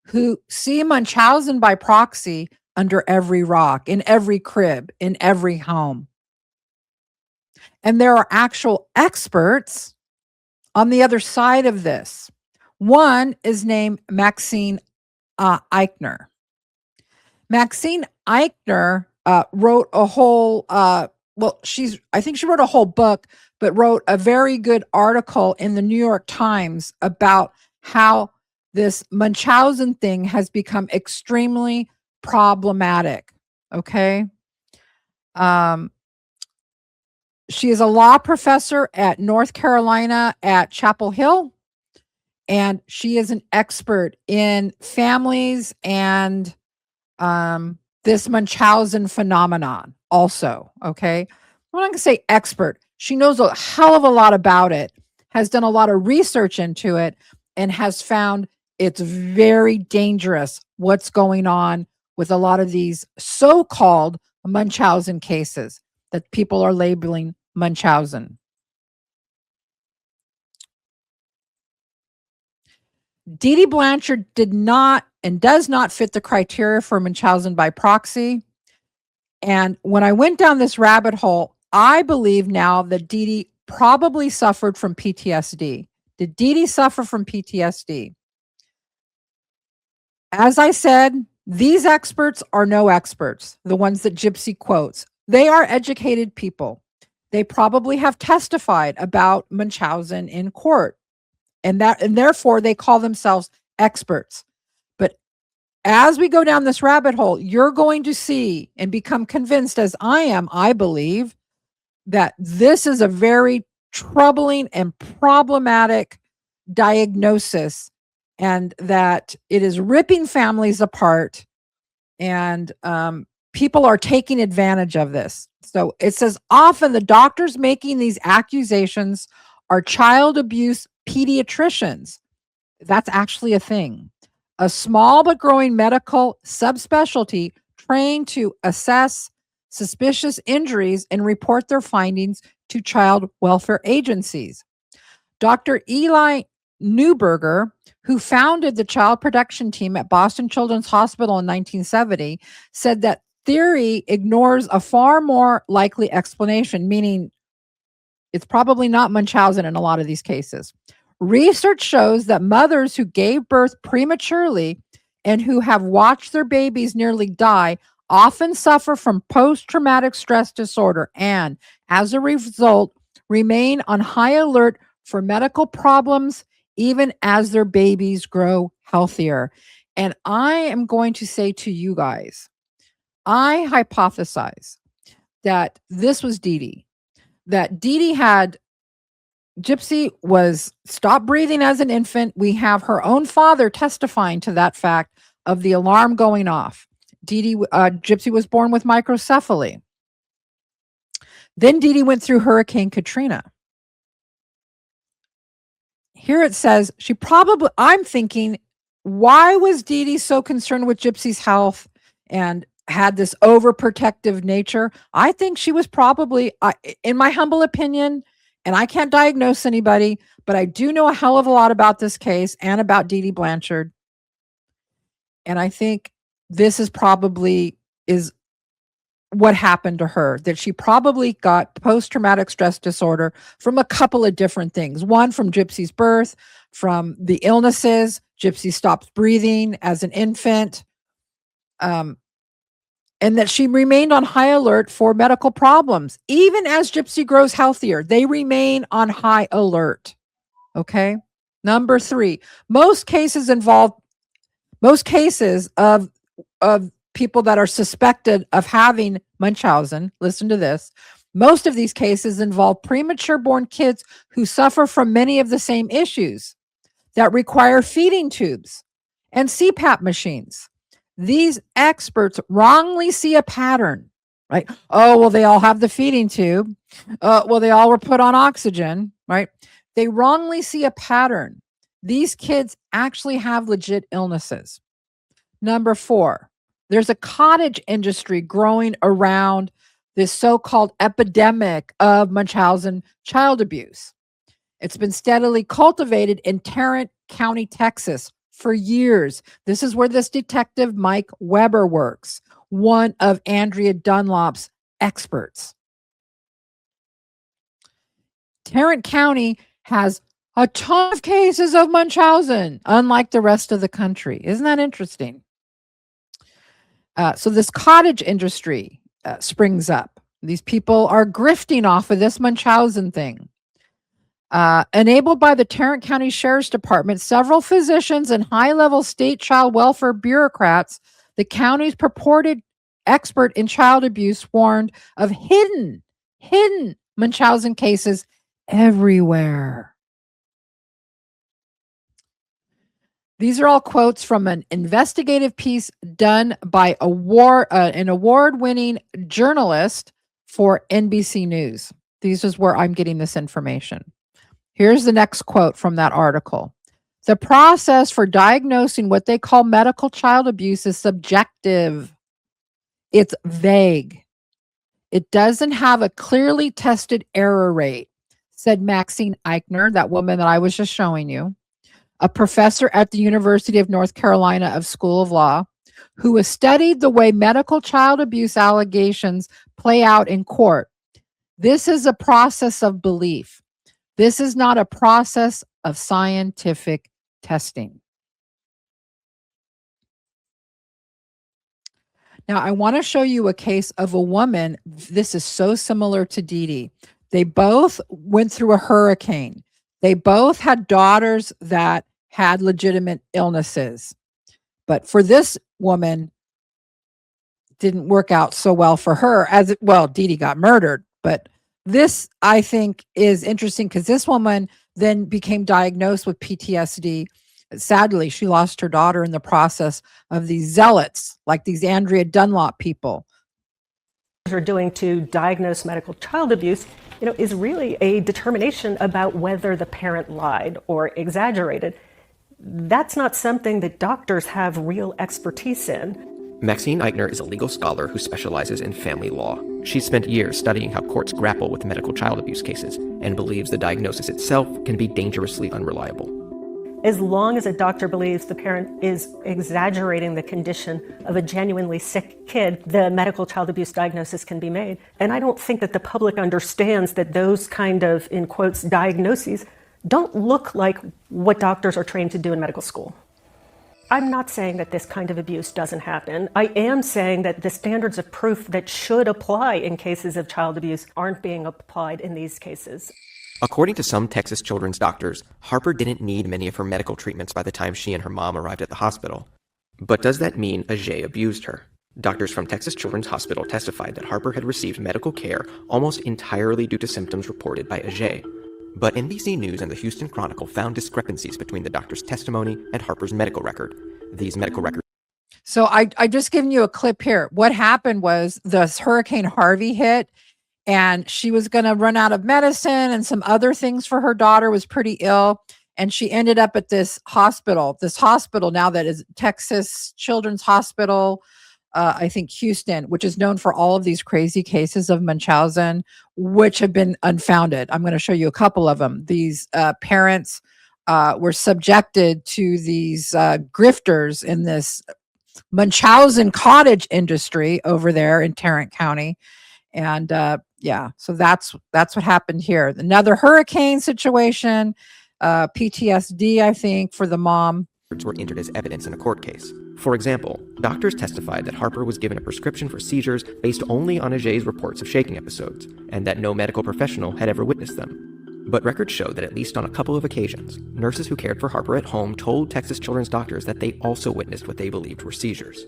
who see Munchausen by proxy under every rock, in every crib, in every home. And there are actual experts on the other side of this. One is named Maxine Eichner. Maxine Eichner wrote a whole, I think she wrote a whole book, but wrote a very good article in the New York Times about how this Munchausen thing has become extremely problematic. Okay. She is a law professor at North Carolina at Chapel Hill, and she is an expert in families and this Munchausen phenomenon also. Okay. I'm not going to say expert. She knows a hell of a lot about it, has done a lot of research into it, and has found it's very dangerous what's going on with a lot of these so-called Munchausen cases that people are labeling Munchausen. Dee Dee Blanchard did not and does not fit the criteria for Munchausen by proxy. And when I went down this rabbit hole, I believe now that Dee Dee probably suffered from PTSD. Did Dee Dee suffer from PTSD? As I said, these experts are no experts, the ones that Gypsy quotes. They are educated people. They probably have testified about Munchausen in court, and therefore they call themselves experts. But as we go down this rabbit hole, you're going to see and become convinced, as I am, I believe, that this is a very troubling and problematic diagnosis, and that it is ripping families apart, and people are taking advantage of this. So it says often the doctors making these accusations are child abuse pediatricians. That's actually a thing. A small but growing medical subspecialty trained to assess suspicious injuries and report their findings to child welfare agencies. Dr. Eli Neuberger, who founded the child protection team at Boston Children's Hospital in 1970, said that theory ignores a far more likely explanation, meaning it's probably not Munchausen in a lot of these cases. Research shows that mothers who gave birth prematurely and who have watched their babies nearly die often suffer from post-traumatic stress disorder and, as a result, remain on high alert for medical problems even as their babies grow healthier. And I am going to say to you guys, I hypothesize that this was Dee Dee, that Dee Dee had Gypsy was stopped breathing as an infant. We have her own father testifying to that fact of the alarm going off. Gypsy was born with microcephaly. Then Dee Dee went through Hurricane Katrina. Here it says I'm thinking, why was Dee Dee so concerned with Gypsy's health and had this overprotective nature? I think she was probably, in my humble opinion, And I can't diagnose anybody, but I do know a hell of a lot about this case and about Dee Dee Blanchard. And I think this is probably what happened to her, that she probably got post-traumatic stress disorder from a couple of different things. One, from Gypsy's birth, from the illnesses. Gypsy stopped breathing as an infant. And that she remained on high alert for medical problems. Even as Gypsy grows healthier, they remain on high alert. Okay. Number 3, most cases of people that are suspected of having Munchausen, listen to this, most of these cases involve premature born kids who suffer from many of the same issues that require feeding tubes and CPAP machines. These experts wrongly see a pattern, right? Oh, well, they all have the feeding tube. Well, they all were put on oxygen, right? They wrongly see a pattern. These kids actually have legit illnesses. Number 4, there's a cottage industry growing around this so-called epidemic of Munchausen child abuse. It's been steadily cultivated in Tarrant County, Texas for years. This is where this detective Mike Weber works, one of Andrea Dunlop's experts. Tarrant County has a ton of cases of Munchausen, unlike the rest of the country. Isn't that interesting? So this cottage industry springs up. These people are grifting off of this Munchausen thing. Enabled by the Tarrant County Sheriff's Department, several physicians and high-level state child welfare bureaucrats, the county's purported expert in child abuse warned of hidden Munchausen cases everywhere. These are all quotes from an investigative piece done by an award-winning journalist for NBC News. This is where I'm getting this information. Here's the next quote from that article. The process for diagnosing what they call medical child abuse is subjective. It's vague. It doesn't have a clearly tested error rate, said Maxine Eichner, that woman that I was just showing you, a professor at the University of North Carolina of School of Law, who has studied the way medical child abuse allegations play out in court. This is a process of belief. This is not a process of scientific testing. Now, I want to show you a case of a woman. This is so similar to Dee Dee. They both went through a hurricane. They both had daughters that had legitimate illnesses. But for this woman, didn't work out so well for her. Dee Dee got murdered. But this, I think, is interesting because this woman then became diagnosed with PTSD. Sadly, she lost her daughter in the process of these zealots, like these Andrea Dunlop people. Are doing to diagnose medical child abuse, is really a determination about whether the parent lied or exaggerated. That's not something that doctors have real expertise in. Maxine Eichner is a legal scholar who specializes in family law. She's spent years studying how courts grapple with medical child abuse cases and believes the diagnosis itself can be dangerously unreliable. As long as a doctor believes the parent is exaggerating the condition of a genuinely sick kid, the medical child abuse diagnosis can be made. And I don't think that the public understands that those kind of, in quotes, diagnoses don't look like what doctors are trained to do in medical school. I'm not saying that this kind of abuse doesn't happen. I am saying that the standards of proof that should apply in cases of child abuse aren't being applied in these cases. According to some Texas children's doctors, Harper didn't need many of her medical treatments by the time she and her mom arrived at the hospital. But does that mean Ajay abused her? Doctors from Texas Children's Hospital testified that Harper had received medical care almost entirely due to symptoms reported by Ajay. But NBC News and the Houston Chronicle found discrepancies between the doctor's testimony and Harper's medical record. These medical records. So I just given you a clip here. What happened was this Hurricane Harvey hit, and she was going to run out of medicine and some other things for her daughter, was pretty ill. And she ended up at this hospital now that is Texas Children's Hospital. I think Houston, which is known for all of these crazy cases of Munchausen, which have been unfounded. I'm going to show you a couple of them. These parents were subjected to these grifters in this Munchausen cottage industry over there in Tarrant County. And yeah, so that's what happened here. Another hurricane situation, PTSD, I think, for the mom. Were entered as evidence in a court case. For example, doctors testified that Harper was given a prescription for seizures based only on Ajay's reports of shaking episodes, and that no medical professional had ever witnessed them. But records show that at least on a couple of occasions, nurses who cared for Harper at home told Texas children's doctors that they also witnessed what they believed were seizures.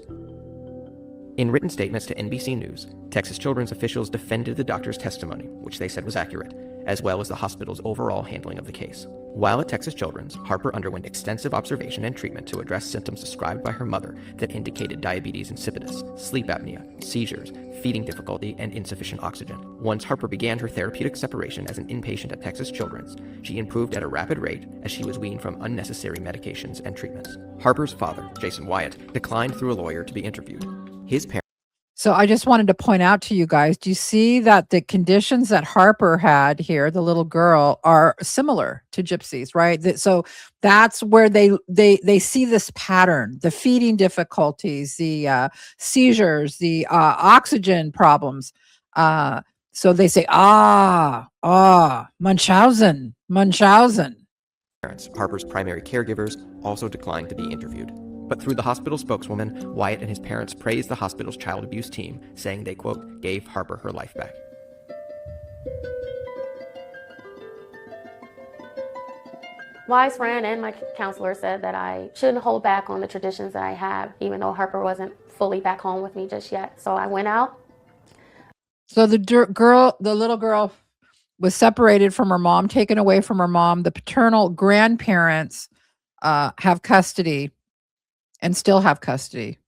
In written statements to NBC News, Texas Children's officials defended the doctor's testimony, which they said was accurate, as well as the hospital's overall handling of the case. While at Texas Children's, Harper underwent extensive observation and treatment to address symptoms described by her mother that indicated diabetes insipidus, sleep apnea, seizures, feeding difficulty, and insufficient oxygen. Once Harper began her therapeutic separation as an inpatient at Texas Children's, she improved at a rapid rate as she was weaned from unnecessary medications and treatments. Harper's father, Jason Wyatt, declined through a lawyer to be interviewed. His parents. So I just wanted to point out to you guys, do you see that the conditions that Harper had here, the little girl, are similar to Gypsy's, right? So that's where they see this pattern, the feeding difficulties, the seizures, the oxygen problems. So they say, Munchausen. Harper's primary caregivers also declined to be interviewed. But through the hospital spokeswoman, Wyatt and his parents praised the hospital's child abuse team, saying they, quote, gave Harper her life back. Wise friend and my counselor said that I shouldn't hold back on the traditions that I have, even though Harper wasn't fully back home with me just yet. So I went out. So the little girl was separated from her mom, taken away from her mom. The paternal grandparents have custody. And still have custody.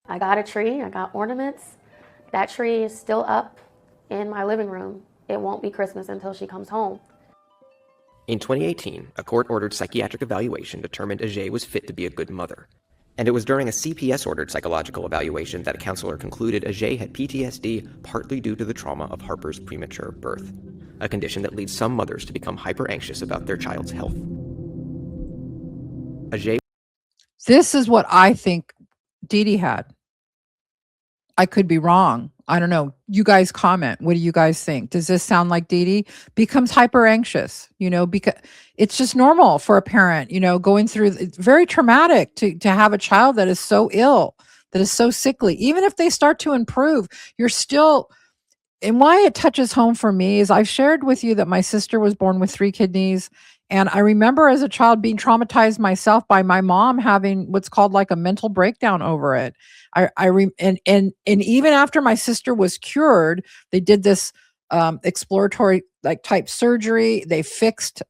I got a tree, I got ornaments. That tree is still up in my living room. It won't be Christmas until she comes home. In 2018, a court-ordered psychiatric evaluation determined Ajay was fit to be a good mother. And it was during a CPS-ordered psychological evaluation that a counselor concluded Ajay had PTSD partly due to the trauma of Harper's premature birth, a condition that leads some mothers to become hyper-anxious about their child's health. Ajay. This is what I think Dee Dee had. I could be wrong. I don't know. You guys comment. What do you guys think? Does this sound like Dee Dee becomes hyper anxious? Because it's just normal for a parent, going through. It's very traumatic to have a child that is so ill, that is so sickly. Even if they start to improve, you're still. And why it touches home for me is I've shared with you that my sister was born with 3 kidneys. And I remember as a child being traumatized myself by my mom having what's called like a mental breakdown over it. And even after my sister was cured, they did this exploratory type surgery. They fixed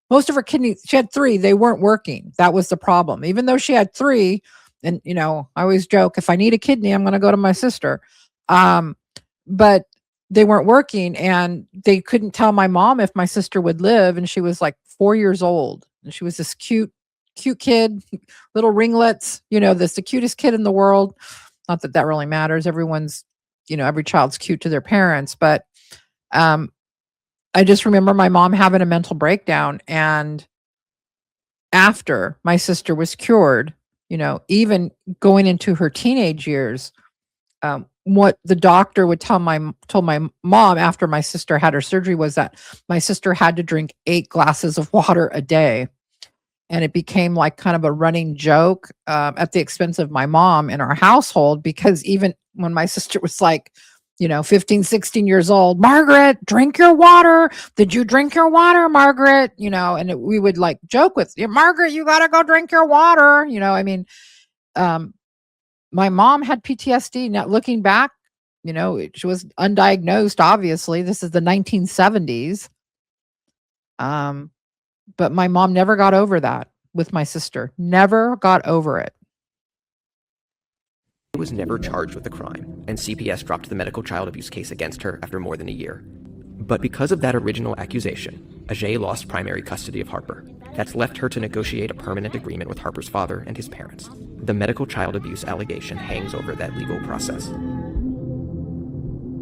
most of her kidneys. She had 3. They weren't working. That was the problem. Even though she had 3, and I always joke, if I need a kidney, I'm going to go to my sister. But they weren't working, and they couldn't tell my mom if my sister would live. And she was like 4 years old, and she was this cute kid, little ringlets, this the cutest kid in the world. Not that really matters. Everyone's, every child's cute to their parents. But I just remember my mom having a mental breakdown. And after my sister was cured, even going into her teenage years, what the doctor would told my mom after my sister had her surgery was that my sister had to drink 8 glasses of water a day. And it became like kind of a running joke at the expense of my mom in our household, because even when my sister was like, 15, 16 years old, Margaret, drink your water. Did you drink your water, Margaret? And we would like joke with, Margaret, you got to go drink your water. My mom had PTSD. Now, looking back, she was undiagnosed, obviously. This is the 1970s. But my mom never got over that with my sister. Never got over it. She was never charged with the crime, and CPS dropped the medical child abuse case against her after more than a year. But because of that original accusation, Ajay lost primary custody of Harper. That's left her to negotiate a permanent agreement with Harper's father and his parents. The medical child abuse allegation hangs over that legal process.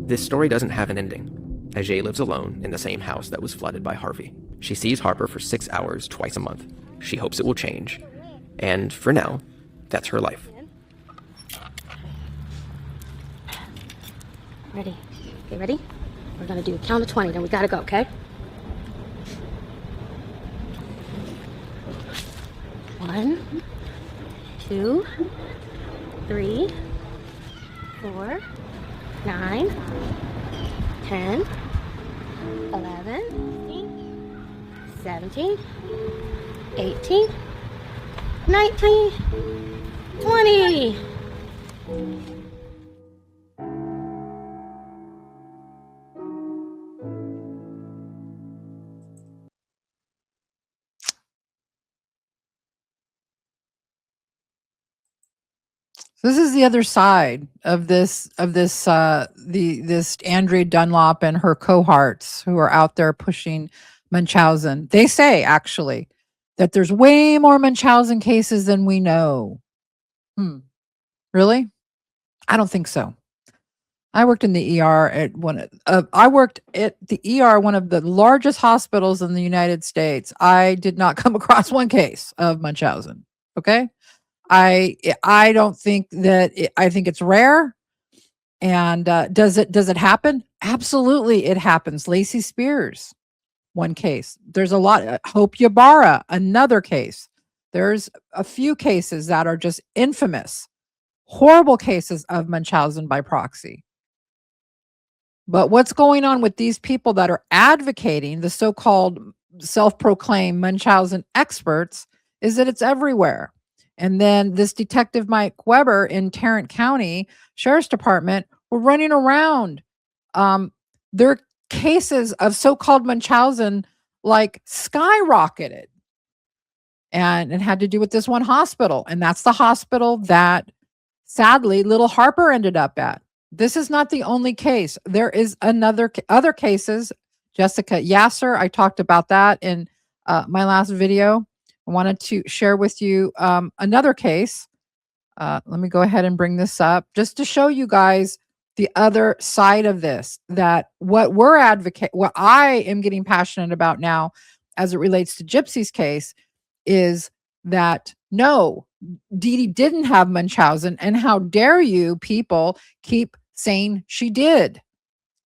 This story doesn't have an ending. Ajay lives alone in the same house that was flooded by Harvey. She sees Harper for 6 hours twice a month. She hopes it will change. And for now, that's her life. Ready? Okay, ready? We're gonna do a count of 20, then we gotta go, okay? 1, 2, 3, 4, 9, 10, 11, 17, 18, 19, 20. This is the other side of this Andrea Dunlop and her cohorts who are out there pushing Munchausen. They say actually that there's way more Munchausen cases than we know. Really? I don't think so. I worked in the ER at one of the largest hospitals in the United States. I did not come across one case of Munchausen. Okay. I don't think that I think it's rare. And does it happen? Absolutely, it happens. Lacey Spears, one case. There's a lot. Hope Ybarra, another case. There's a few cases that are just infamous, horrible cases of Munchausen by proxy. But what's going on with these people that are advocating, the so-called self-proclaimed Munchausen experts, is that it's everywhere. And then this Detective Mike Weber in Tarrant County Sheriff's Department were running around. Their cases of so-called Munchausen like skyrocketed. And it had to do with this one hospital. And that's the hospital that sadly little Harper ended up at. This is not the only case. There is other cases. Jessica Yasser, I talked about that in my last video. I wanted to share with you another case. Let me go ahead and bring this up just to show you guys the other side of this, that what I am getting passionate about now as it relates to Gypsy's case is that no, Dee Dee didn't have Munchausen, and how dare you people keep saying she did.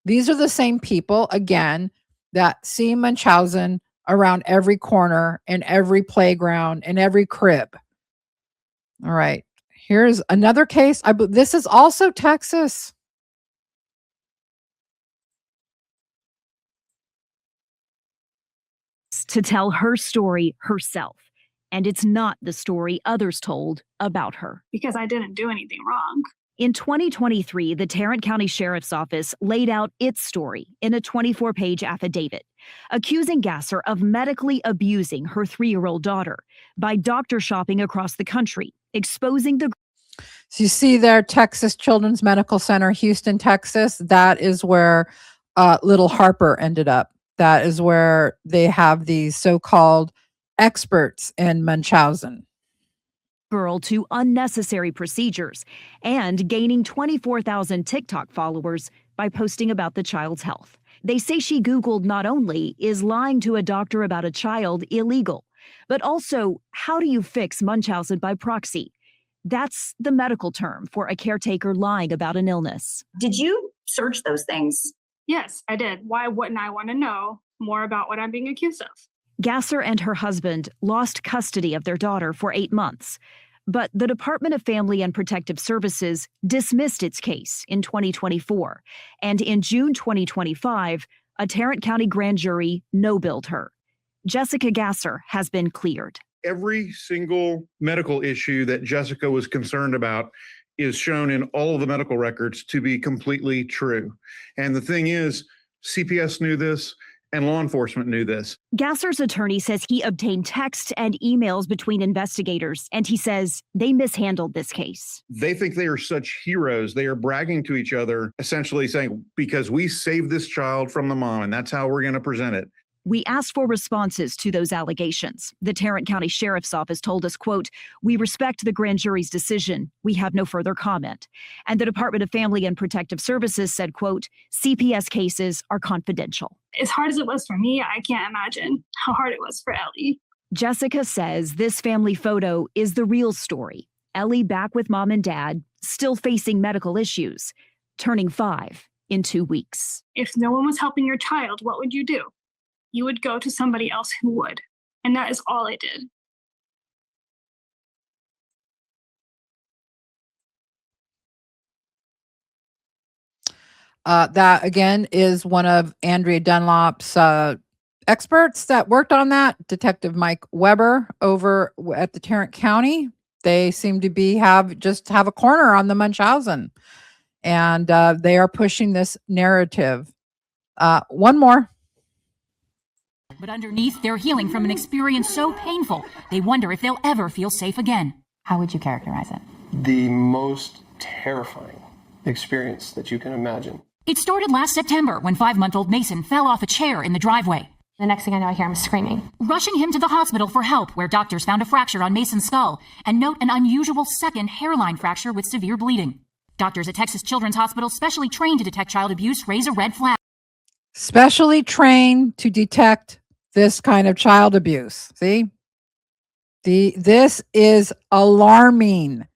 These are the same people, again, that see Munchausen around every corner and every playground and every crib. All right, here's another case. This is also Texas. To tell her story herself. And it's not the story others told about her. Because I didn't do anything wrong. In 2023, the Tarrant County Sheriff's Office laid out its story in a 24-page affidavit, accusing Gasser of medically abusing her 3-year-old daughter by doctor shopping across the country, exposing the... So you see there, Texas Children's Medical Center, Houston, Texas. That is where little Harper ended up. That is where they have these so-called experts in Munchausen. Girl to unnecessary procedures and gaining 24,000 TikTok followers by posting about the child's health. They say she Googled not only is lying to a doctor about a child illegal, but also how do you fix Munchausen by proxy? That's the medical term for a caretaker lying about an illness. Did you search those things? Yes, I did. Why wouldn't I want to know more about what I'm being accused of? Gasser and her husband lost custody of their daughter for 8 months, but the Department of Family and Protective Services dismissed its case in 2024, and in June 2025, a Tarrant County grand jury no-billed her. Jessica Gasser has been cleared. Every single medical issue that Jessica was concerned about is shown in all of the medical records to be completely true. And the thing is, CPS knew this, and law enforcement knew this. Gasser's attorney says he obtained texts and emails between investigators, and he says they mishandled this case. They think they are such heroes. They are bragging to each other, essentially saying, because we saved this child from the mom, and that's how we're going to present it. We asked for responses to those allegations. The Tarrant County Sheriff's Office told us, quote, "We respect the grand jury's decision. We have no further comment." And the Department of Family and Protective Services said, quote, "CPS cases are confidential." As hard as it was for me, I can't imagine how hard it was for Ellie. Jessica says this family photo is the real story. Ellie back with mom and dad, still facing medical issues, turning 5 in 2 weeks. If no one was helping your child, what would you do? You would go to somebody else who would. And that is all I did. That, again, is one of Andrea Dunlop's experts that worked on that, Detective Mike Weber over at the Tarrant County. They seem to have a corner on the Munchausen, and they are pushing this narrative. One more. But underneath, they're healing from an experience so painful, they wonder if they'll ever feel safe again. How would you characterize it? The most terrifying experience that you can imagine. It started last September when 5-month-old Mason fell off a chair in the driveway. The next thing I know, I hear him screaming. Rushing him to the hospital for help, where doctors found a fracture on Mason's skull and note an unusual second hairline fracture with severe bleeding. Doctors at Texas Children's Hospital, specially trained to detect child abuse, raise a red flag. Specially trained to detect this kind of child abuse. See? This is alarming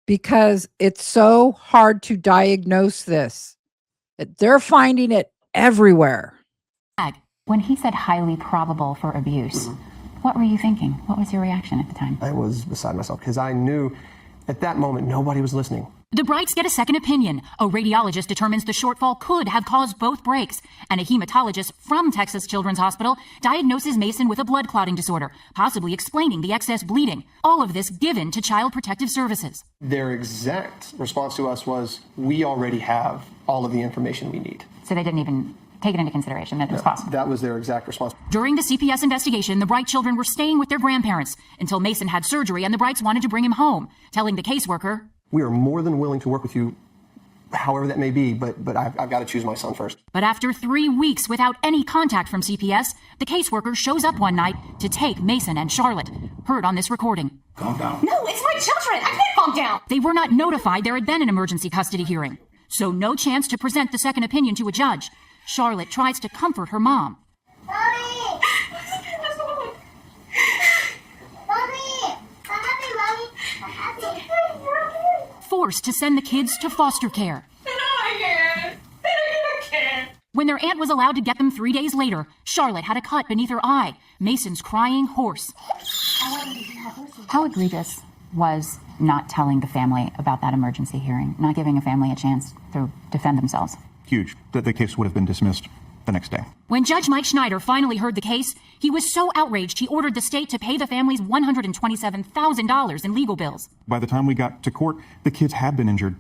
because it's so hard to diagnose this. They're finding it everywhere. When he said highly probable for abuse, what were you thinking? What was your reaction at the time? I was beside myself because I knew at that moment nobody was listening. The Brights get a second opinion. A radiologist determines the shortfall could have caused both breaks, and a hematologist from Texas Children's Hospital diagnoses Mason with a blood clotting disorder, possibly explaining the excess bleeding. All of this given to Child Protective Services. Their exact response to us was, "We already have all of the information we need." So they didn't even take it into consideration that it was possible. That was their exact response. During the CPS investigation, the Bright children were staying with their grandparents until Mason had surgery and the Brights wanted to bring him home, telling the caseworker, "We are more than willing to work with you, however that may be, but I've got to choose my son first." But after 3 weeks without any contact from CPS, the caseworker shows up one night to take Mason and Charlotte, heard on this recording. Calm down. No, it's my children! I can't calm down! They were not notified there had been an emergency custody hearing, so no chance to present the second opinion to a judge. Charlotte tries to comfort her mom. Mommy! I'm happy. Forced to send the kids to foster care. When their aunt was allowed to get them 3 days later, Charlotte had a cut beneath her eye. Mason's crying hoarse. How egregious was not telling the family about that emergency hearing, not giving a family a chance to defend themselves? Huge. That the case would have been dismissed the next day. When Judge Mike Schneider finally heard the case, he was so outraged he ordered the state to pay the families $127,000 in legal bills. By the time we got to court, the kids had been injured,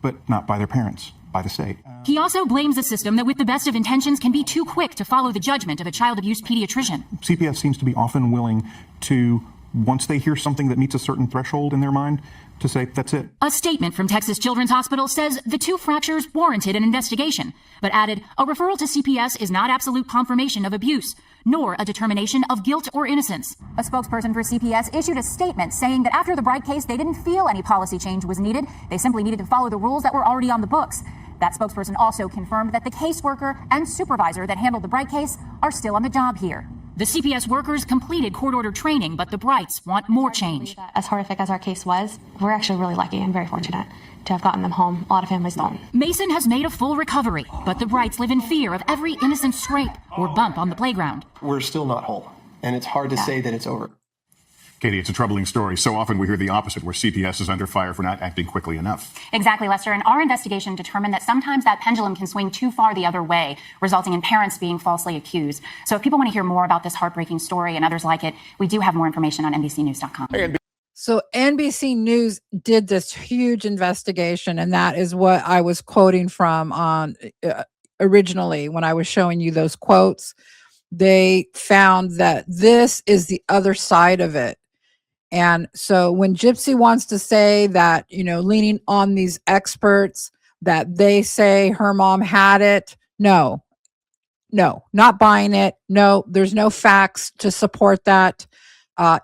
but not by their parents, by the state. He also blames a system that with the best of intentions can be too quick to follow the judgment of a child abuse pediatrician. CPS seems to be often willing to, once they hear something that meets a certain threshold in their mind, to say, that's it. A statement from Texas Children's Hospital says the 2 fractures warranted an investigation, but added a referral to CPS is not absolute confirmation of abuse, nor a determination of guilt or innocence. A spokesperson for CPS issued a statement saying that after the Bright case, they didn't feel any policy change was needed. They simply needed to follow the rules that were already on the books. That spokesperson also confirmed that the caseworker and supervisor that handled the Bright case are still on the job here. The CPS workers completed court-ordered training, but the Brights want more change. As horrific as our case was, we're actually really lucky and very fortunate to have gotten them home. A lot of families don't. Mason has made a full recovery, but the Brights live in fear of every innocent scrape or bump on the playground. We're still not whole, and it's hard to say that it's over. Katie, it's a troubling story. So often we hear the opposite, where CPS is under fire for not acting quickly enough. Exactly, Lester. And our investigation determined that sometimes that pendulum can swing too far the other way, resulting in parents being falsely accused. So if people want to hear more about this heartbreaking story and others like it, we do have more information on NBCnews.com. So NBC News did this huge investigation, and that is what I was quoting from on originally when I was showing you those quotes. They found that this is the other side of it. And so when Gypsy wants to say that, leaning on these experts, that they say her mom had it, no, No, not buying it. No, there's no facts to support that.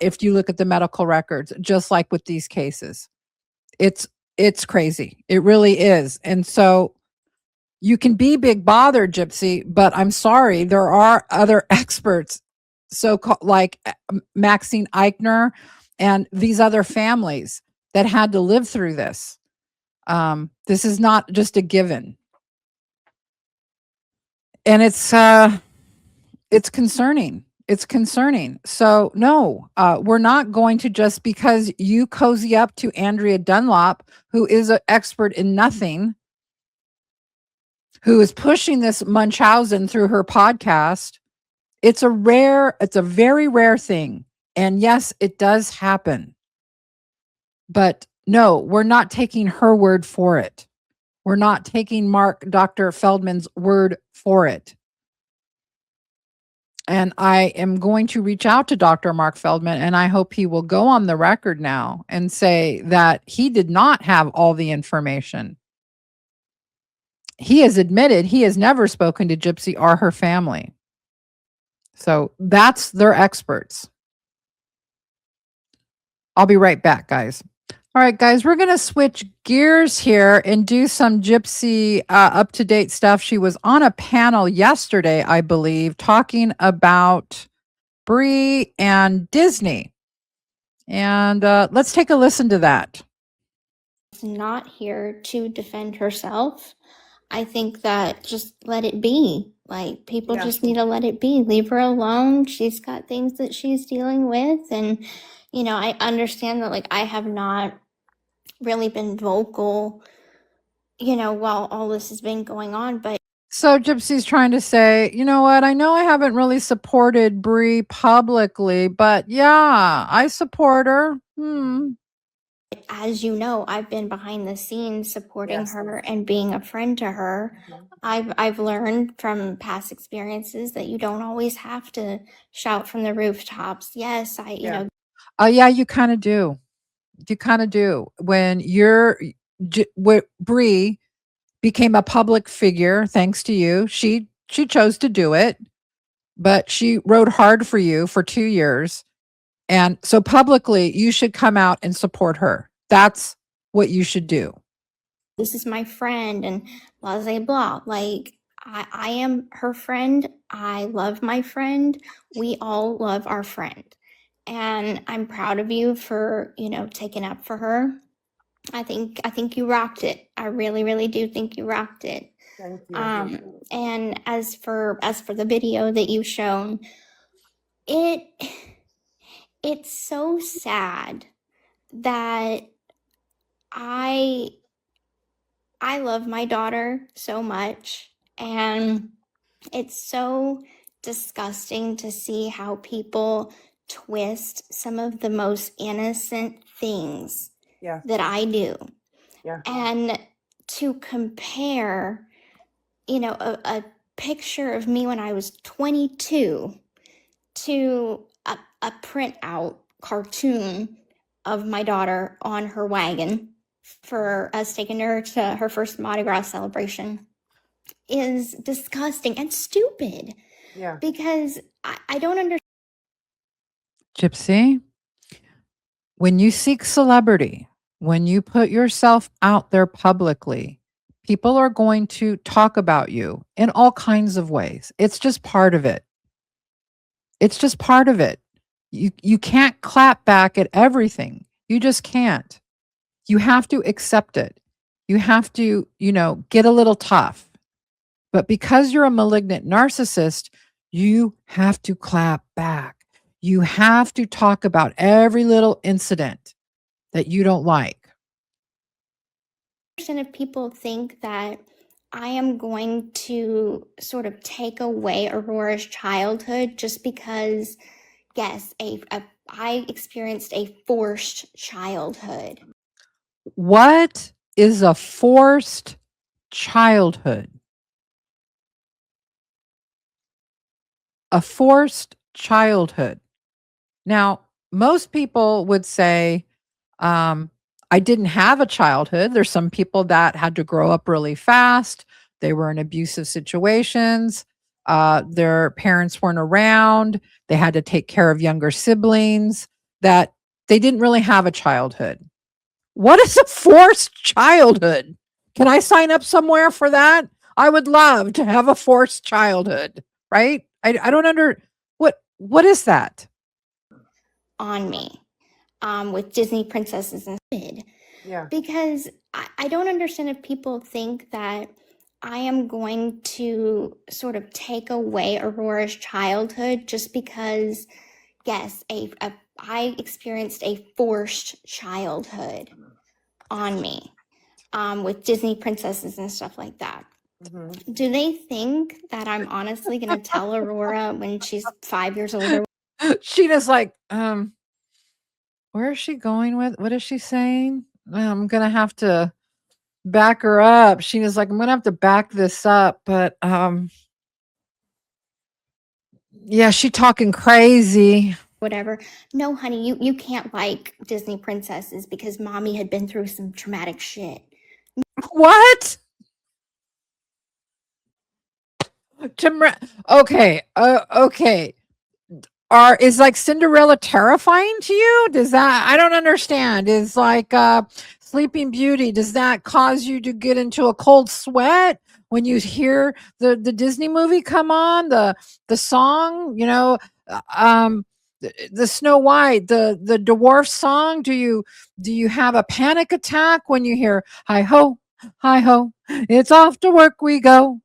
If you look at the medical records, just like with these cases, it's crazy. It really is. And so you can be big bothered, Gypsy, but I'm sorry, there are other experts, like Maxine Eichner and these other families that had to live through this. This is not just a given. And it's concerning. It's concerning. So no, we're not going to, just because you cozy up to Andrea Dunlop, who is an expert in nothing, who is pushing this Munchausen through her podcast. It's a very rare thing. And yes, it does happen. But no, we're not taking her word for it. We're not taking Dr. Feldman's word for it. And I am going to reach out to Dr. Mark Feldman, and I hope he will go on the record now and say that he did not have all the information. He has admitted he has never spoken to Gypsy or her family. So that's their experts. I'll be right back, guys. All right, guys, we're going to switch gears here and do some Gypsy up-to-date stuff. She was on a panel yesterday, I believe, talking about Brie and Disney. And let's take a listen to that. Not here to defend herself. I think that just let it be. Like, people just need to let it be. Leave her alone. She's got things that she's dealing with. And, you know, I understand that, like, I have not really been vocal, you know, while all this has been going on. But so Gypsy's trying to say, you know what? I know I haven't really supported Brie publicly, but yeah, I support her. As you know, I've been behind the scenes supporting her and being a friend to her. I've learned from past experiences that you don't always have to shout from the rooftops. Yes, you know. Yeah, you kind of do. You kind of do. When Brie became a public figure, thanks to you, she chose to do it, but she rode hard for you for 2 years. And so publicly, you should come out and support her. That's what you should do. This is my friend and blah, blah, blah. Like, I am her friend. I love my friend. We all love our friend. And I'm proud of you for, you know, taking up for her. I think you rocked it. I really, really do think you rocked it. Thank you. And as for the video that you've shown, it's so sad that I love my daughter so much, and it's so disgusting to see how people twist some of the most innocent things that I do. And to compare, you know, a picture of me when I was 22 to a printout cartoon of my daughter on her wagon for us taking her to her first Mardi Gras celebration is disgusting and stupid. Because I don't understand. Gypsy, when you seek celebrity, when you put yourself out there publicly, people are going to talk about you in all kinds of ways. It's just part of it. It's just part of it. You can't clap back at everything. You just can't. You have to accept it. You have to, you know, get a little tough. But because you're a malignant narcissist, you have to clap back. You have to talk about every little incident that you don't like. If people think that I am going to sort of take away Aurora's childhood just because, yes, I experienced a forced childhood. What is a forced childhood? A forced childhood. Now, most people would say, I didn't have a childhood. There's some people that had to grow up really fast. They were in abusive situations. their parents weren't around. They had to take care of younger siblings, that they didn't really have a childhood. What is a forced childhood? Can I sign up somewhere for that? I would love to have a forced childhood, right? I don't what is that? On me, with Disney princesses and kid. Yeah. Because I don't understand if people think that I am going to sort of take away Aurora's childhood just because, yes, I experienced a forced childhood on me, with Disney princesses and stuff like that. Mm-hmm. Do they think that I'm honestly going to tell Aurora when she's 5 years older? Sheena's like, where is she going with? What is she saying? I'm going to have to back her up. Sheena's like, I'm going to have to back this up. But yeah, she talking crazy. Whatever. No, honey, you can't like Disney princesses because mommy had been through some traumatic shit. What? Okay. Okay. Is like Cinderella terrifying to you? Does that, I don't understand. Is like Sleeping Beauty, does that cause you to get into a cold sweat when you hear the Disney movie come on, the song, the Snow White, the dwarf song? Do you have a panic attack when you hear hi ho, it's off to work we go?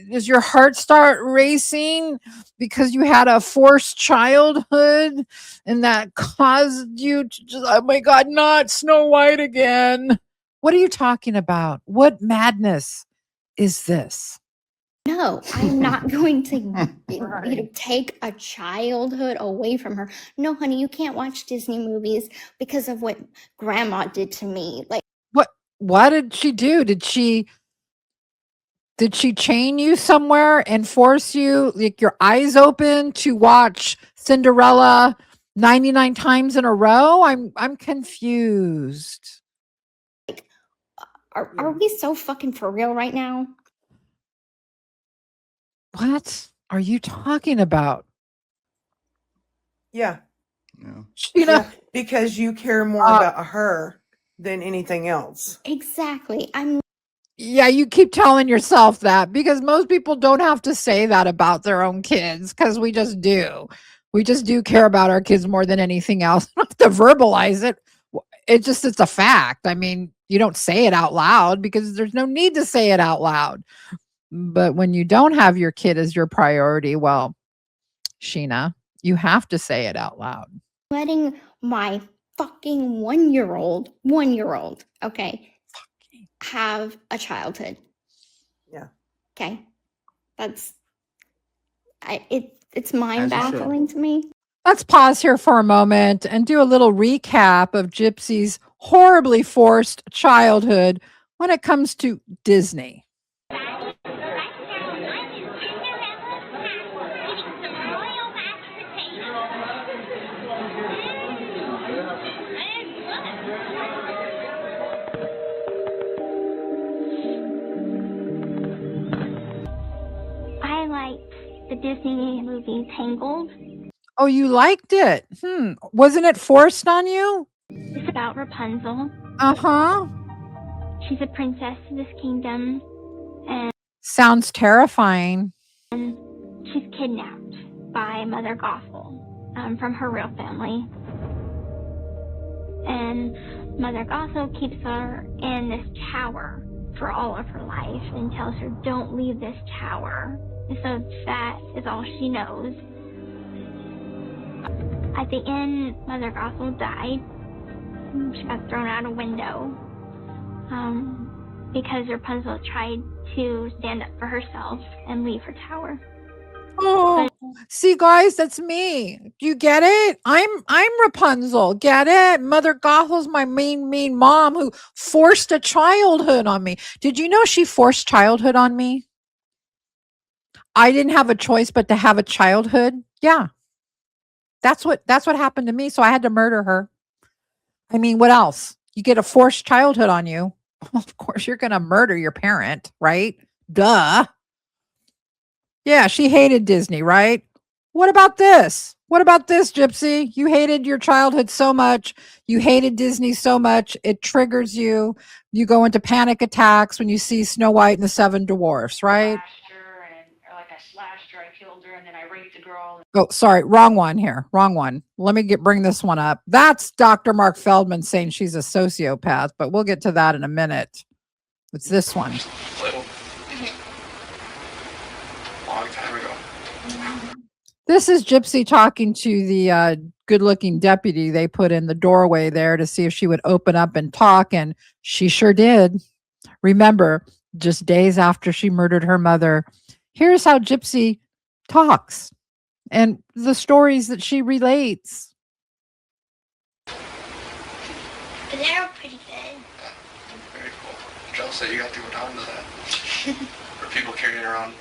Does your heart start racing because you had a forced childhood and that caused you to just, oh my God, not Snow White again? What are you talking about? What madness is this? No, I'm not going to take a childhood away from her. No, honey, you can't watch Disney movies because of what grandma did to me. Like, what did she do? Did she chain you somewhere and force you, like, your eyes open to watch Cinderella 99 times in a row? I'm confused. Like, are we so fucking for real right now? What are you talking about? Yeah. Yeah, because you care more about her than anything else. Exactly. Yeah, you keep telling yourself that because most people don't have to say that about their own kids, because we just do. We just do care about our kids more than anything else. We don't have to verbalize it. It's a fact. I mean, you don't say it out loud because there's no need to say it out loud. But when you don't have your kid as your priority, well, Sheena, you have to say it out loud. Letting my fucking one-year-old, okay, have a childhood. Yeah. Okay. It's mind-baffling to me. Let's pause here for a moment and do a little recap of Gypsy's horribly forced childhood when it comes to Disney. I liked the Disney movie Tangled. Oh, you liked it? Wasn't it forced on you? It's about Rapunzel. Uh-huh. She's a princess of this kingdom, and sounds terrifying. She's kidnapped by Mother Gothel from her real family. And Mother Gothel keeps her in this tower for all of her life and tells her, don't leave this tower. And so that is all she knows. At the end, Mother Gothel died. She got thrown out a window because Rapunzel tried to stand up for herself and leave her tower. Oh, see, guys, that's me. Do you get it? I'm Rapunzel. Get it? Mother Gothel's my mean mom who forced a childhood on me. Did you know she forced childhood on me? I didn't have a choice but to have a childhood. Yeah. That's what happened to me. So I had to murder her. I mean, what else? You get a forced childhood on you. Of course, you're going to murder your parent, right? Duh. Yeah, she hated Disney, right? What about this? What about this, Gypsy? You hated your childhood so much. You hated Disney so much. It triggers you. You go into panic attacks when you see Snow White and the Seven Dwarfs, right? I slashed her, I killed her, and then I raped the girl. Oh, sorry. Wrong one here. Wrong one. Let me bring this one up. That's Dr. Mark Feldman saying she's a sociopath, but we'll get to that in a minute. It's this one. Little. Long time ago. This is Gypsy talking to the good-looking deputy they put in the doorway there to see if she would open up and talk, and she sure did. Remember, just days after she murdered her mother, here's how Gypsy talks and the stories that she relates. But they're pretty good. Very cool. Jealous that you got to go down to that. Were people carrying around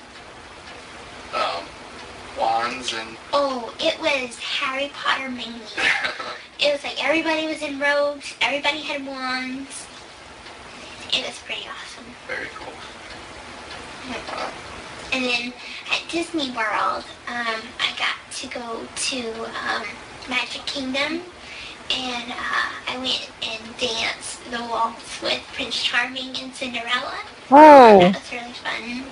wands and... Oh, it was Harry Potter mainly. It was like everybody was in robes, everybody had wands. It was pretty awesome. Very cool. And then at Disney World, I got to go to Magic Kingdom, and I went and danced the waltz with Prince Charming and Cinderella. Oh. That was really fun.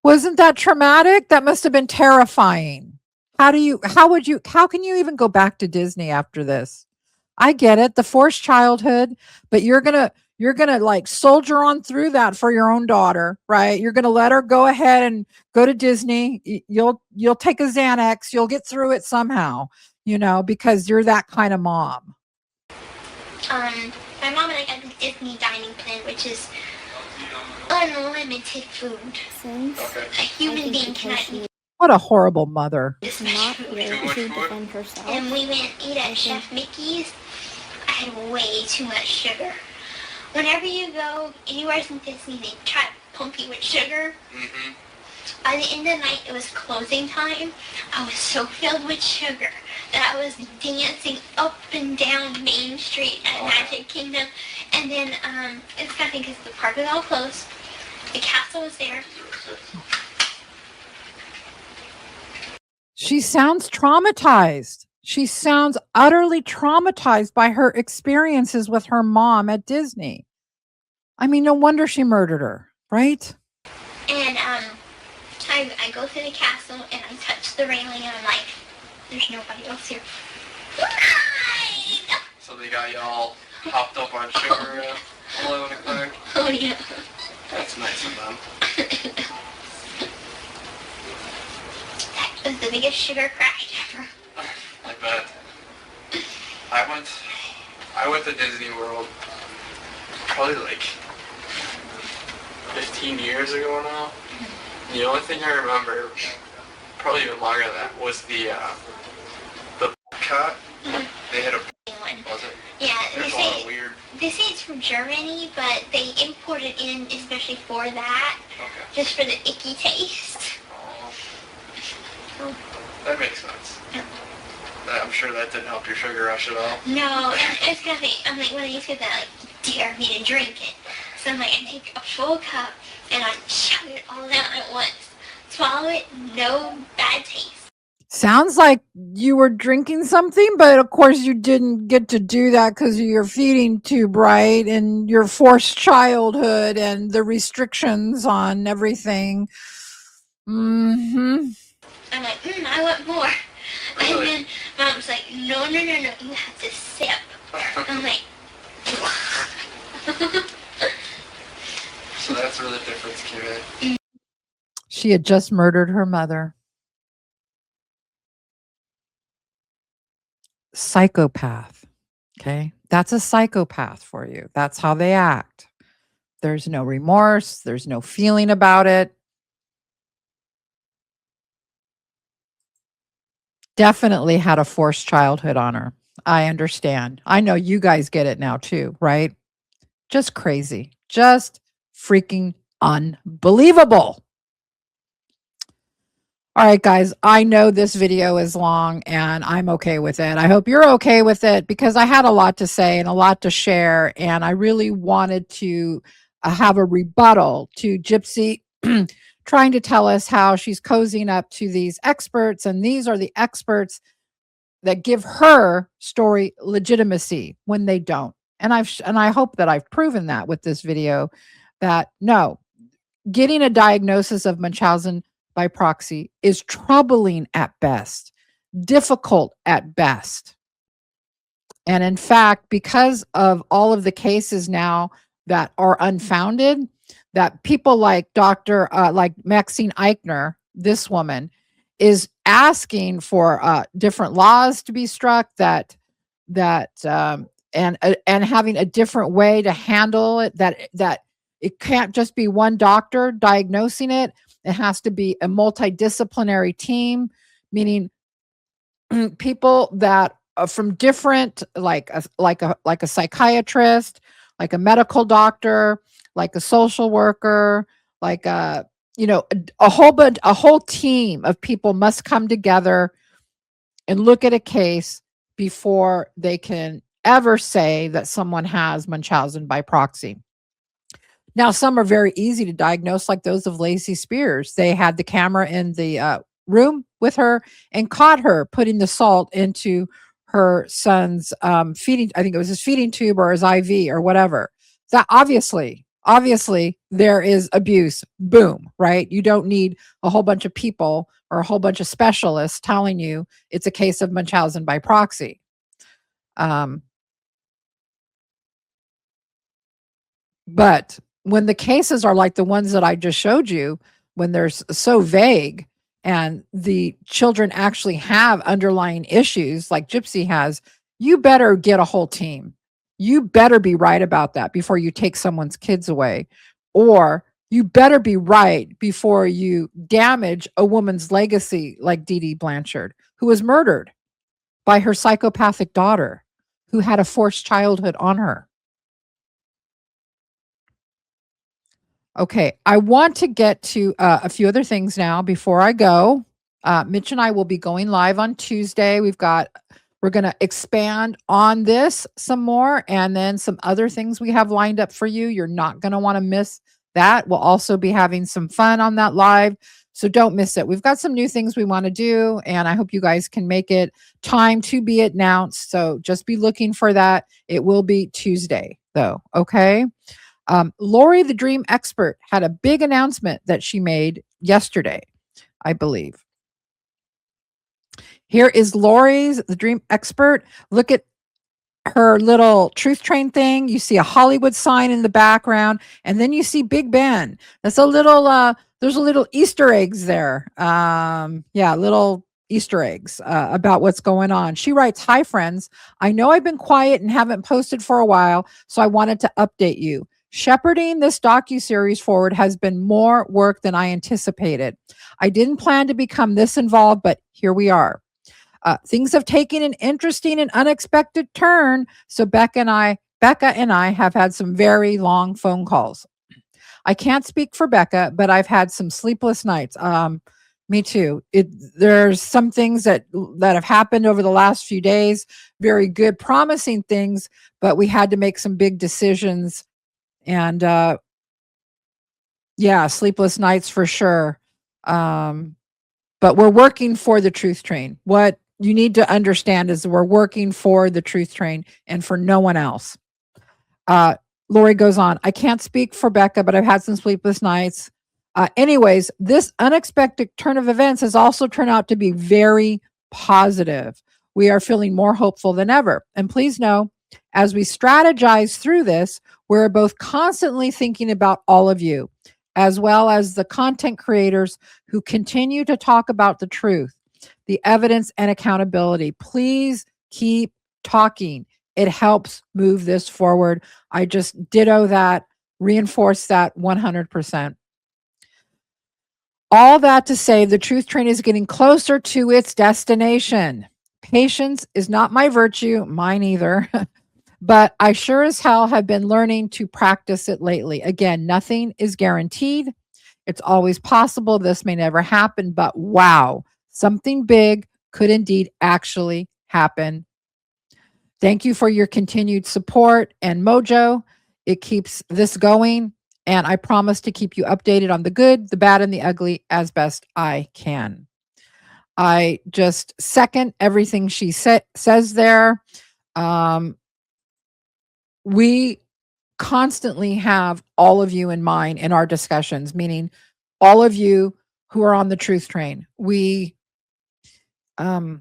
Wasn't that traumatic? That must have been terrifying. How can you even go back to Disney after this? I get it, the forced childhood, but you're gonna like soldier on through that for your own daughter, right? You're gonna let her go ahead and go to Disney. You'll take a Xanax, you'll get through it somehow, because you're that kind of mom. My mom and I got the Disney dining plan, which is unlimited food. A human being cannot eat. What a horrible mother. It's not here to defend herself. And we went eat at Chef Mickey's. I had way too much sugar. Whenever you go anywhere in Disney, they try to pump you with sugar. Mm-hmm. By the end of the night, it was closing time. I was so filled with sugar that I was dancing up and down Main Street at Magic Kingdom. And then it's funny because the park was all closed. The castle was there. She sounds traumatized. She sounds utterly traumatized by her experiences with her mom at Disney. I mean, no wonder she murdered her, right? And I go through the castle and I touch the railing and I'm like, there's nobody else here. So they got you all hopped up on sugar at 11 o'clock? Oh, yeah. That's nice of them. That was the biggest sugar crash ever. I bet. I went to Disney World probably like 15 years ago now. And the only thing I remember, probably even longer than that, was the cat. They had a was it? Yeah, they say it's from Germany, but they import it in especially for that, just for the icky taste. Oh. That makes sense. Yeah. I'm sure that didn't help your sugar rush at all. No, it's gonna be. I'm like one of these kids that dare me to drink it. So I'm like, I take a full cup and I chug it all down at once. Swallow it, no bad taste. Sounds like you were drinking something, but of course you didn't get to do that because of your feeding tube, right? And your forced childhood and the restrictions on everything. Mm-hmm. I'm like, I want more. And then Mom's like, no, you have to sip. I'm like, So that's where the difference came in. She had just murdered her mother. Psychopath. Okay. That's a psychopath for you. That's how they act. There's no remorse. There's no feeling about it. Definitely had a forced childhood on her. I understand. I know you guys get it now too, right? Just crazy. Just freaking unbelievable. All right, guys, I know this video is long and I'm okay with it. I hope you're okay with it because I had a lot to say and a lot to share. And I really wanted to have a rebuttal to Gypsy trying to tell us how she's cozying up to these experts, and these are the experts that give her story legitimacy when they don't. And I hope that I've proven that with this video, that no, getting a diagnosis of Munchausen by proxy is troubling at best, difficult at best. And in fact, because of all of the cases now that are unfounded, that people like like Maxine Eichner, this woman, is asking for different laws to be struck and having a different way to handle it, that it can't just be one doctor diagnosing it. It has to be a multidisciplinary team, meaning people that from different, like a psychiatrist, like a medical doctor, like a social worker, like a whole team of people must come together and look at a case before they can ever say that someone has Munchausen by proxy. Now, some are very easy to diagnose, like those of Lacey Spears. They had the camera in the room with her and caught her putting the salt into her son's feeding, I think it was his feeding tube or his IV or whatever. That obviously there is abuse. Boom, right? You don't need a whole bunch of people or a whole bunch of specialists telling you it's a case of Munchausen by proxy. But when the cases are like the ones that I just showed you, when they're so vague and the children actually have underlying issues like Gypsy has, you better get a whole team. You better be right about that before you take someone's kids away, or you better be right before you damage a woman's legacy like Dee Dee Blanchard, who was murdered by her psychopathic daughter, who had a forced childhood on her. Okay, I want to get to a few other things now before I go. Mitch and I will be going live on Tuesday. We're going to expand on this some more, and then some other things we have lined up for you. You're not going to want to miss that. We'll also be having some fun on that live, so don't miss it. We've got some new things we want to do, and I hope you guys can make it. Time to be announced, so just be looking for that. It will be Tuesday, though, okay? Lori, the Dream Expert, had a big announcement that she made yesterday, I believe. Here is Lori's, the Dream Expert. Look at her little truth train thing. You see a Hollywood sign in the background, and then you see Big Ben. That's a little, there's a little Easter eggs there. Little Easter eggs about what's going on. She writes, "Hi friends, I know I've been quiet and haven't posted for a while, so I wanted to update you. Shepherding this docuseries forward has been more work than I anticipated. I didn't plan to become this involved, but here we are. Things have taken an interesting and unexpected turn, so Becca and I have had some very long phone calls. I can't speak for Becca, but I've had some sleepless nights. Me too. There's some things that have happened over the last few days, very good, promising things, but we had to make some big decisions. And sleepless nights for sure. But we're working for the truth train. What you need to understand is we're working for the truth train and for no one else. Lori goes on, I can't speak for Becca, but I've had some sleepless nights. Anyways, this unexpected turn of events has also turned out to be very positive. We are feeling more hopeful than ever. And please know, as we strategize through this, we're both constantly thinking about all of you, as well as the content creators who continue to talk about the truth, the evidence, and accountability. Please keep talking. It helps move this forward. I just ditto that, reinforce that 100%. All that to say, the truth train is getting closer to its destination. Patience is not my virtue, mine either. But I sure as hell have been learning to practice it lately. Again, nothing is guaranteed. It's always possible this may never happen, but wow, something big could indeed actually happen. Thank you for your continued support and mojo. It keeps this going. And I promise to keep you updated on the good, the bad, and the ugly as best I can. I just second everything she says there. We constantly have all of you in mind in our discussions, meaning all of you who are on the truth train. We are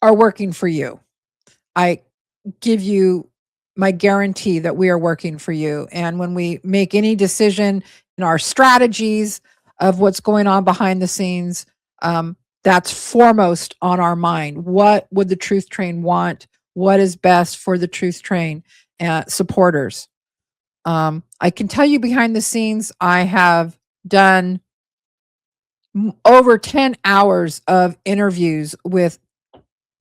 working for you. I give you my guarantee that we are working for you. And when we make any decision in our strategies of what's going on behind the scenes, that's foremost on our mind. What would the truth train want? What is best for the truth train supporters? I can tell you behind the scenes, I have done over 10 hours of interviews with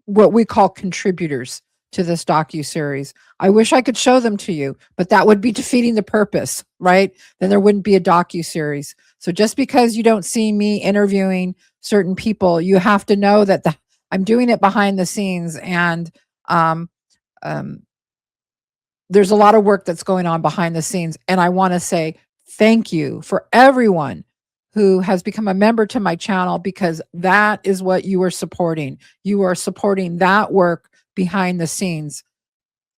what we call contributors to this docuseries. I wish I could show them to you, but that would be defeating the purpose, right? Then there wouldn't be a docuseries. So just because you don't see me interviewing certain people, you have to know that I'm doing it behind the scenes, and there's a lot of work that's going on behind the scenes. And I want to say thank you for everyone who has become a member to my channel, because that is what you are supporting. You are supporting that work behind the scenes.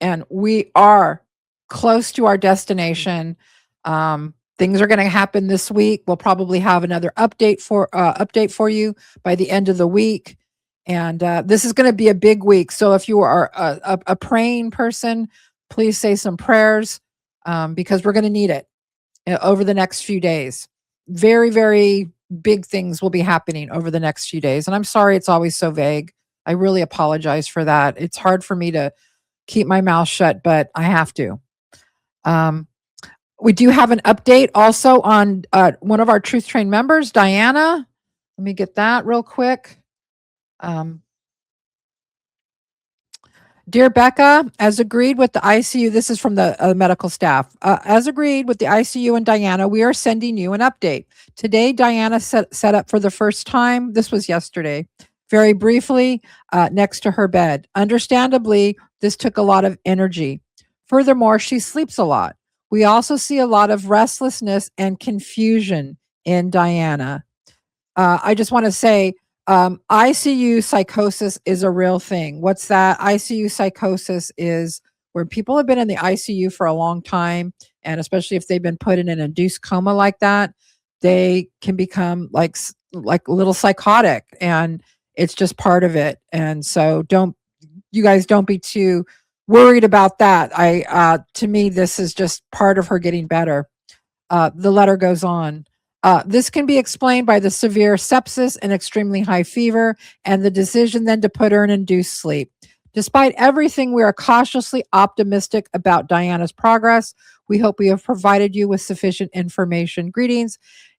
And we are close to our destination. Things are going to happen this week. We'll probably have another update for you by the end of the week. And this is going to be a big week. So if you are a praying person, please say some prayers, because we're going to need it over the next few days. Very, very big things will be happening over the next few days. And I'm sorry it's always so vague. I really apologize for that. It's hard for me to keep my mouth shut, but I have to. We do have an update also on one of our Truth Train members, Diana. Let me get that real quick. Dear Becca, as agreed with the ICU, this is from the medical staff. As agreed with the ICU and Diana, we are sending you an update. Today, Diana set up for the first time. This was yesterday. Very briefly, next to her bed. Understandably, this took a lot of energy. Furthermore, she sleeps a lot. We also see a lot of restlessness and confusion in Diana. I just want to say, ICU psychosis is a real thing. What's that? ICU psychosis is where people have been in the ICU for a long time, and especially if they've been put in an induced coma like that, they can become like a little psychotic, and it's just part of it. And so you guys don't be too worried about that. To me, this is just part of her getting better. The letter goes on. This can be explained by the severe sepsis and extremely high fever, and the decision then to put her in induced sleep. Despite everything, we are cautiously optimistic about Diana's progress. We hope we have provided you with sufficient information. Greetings,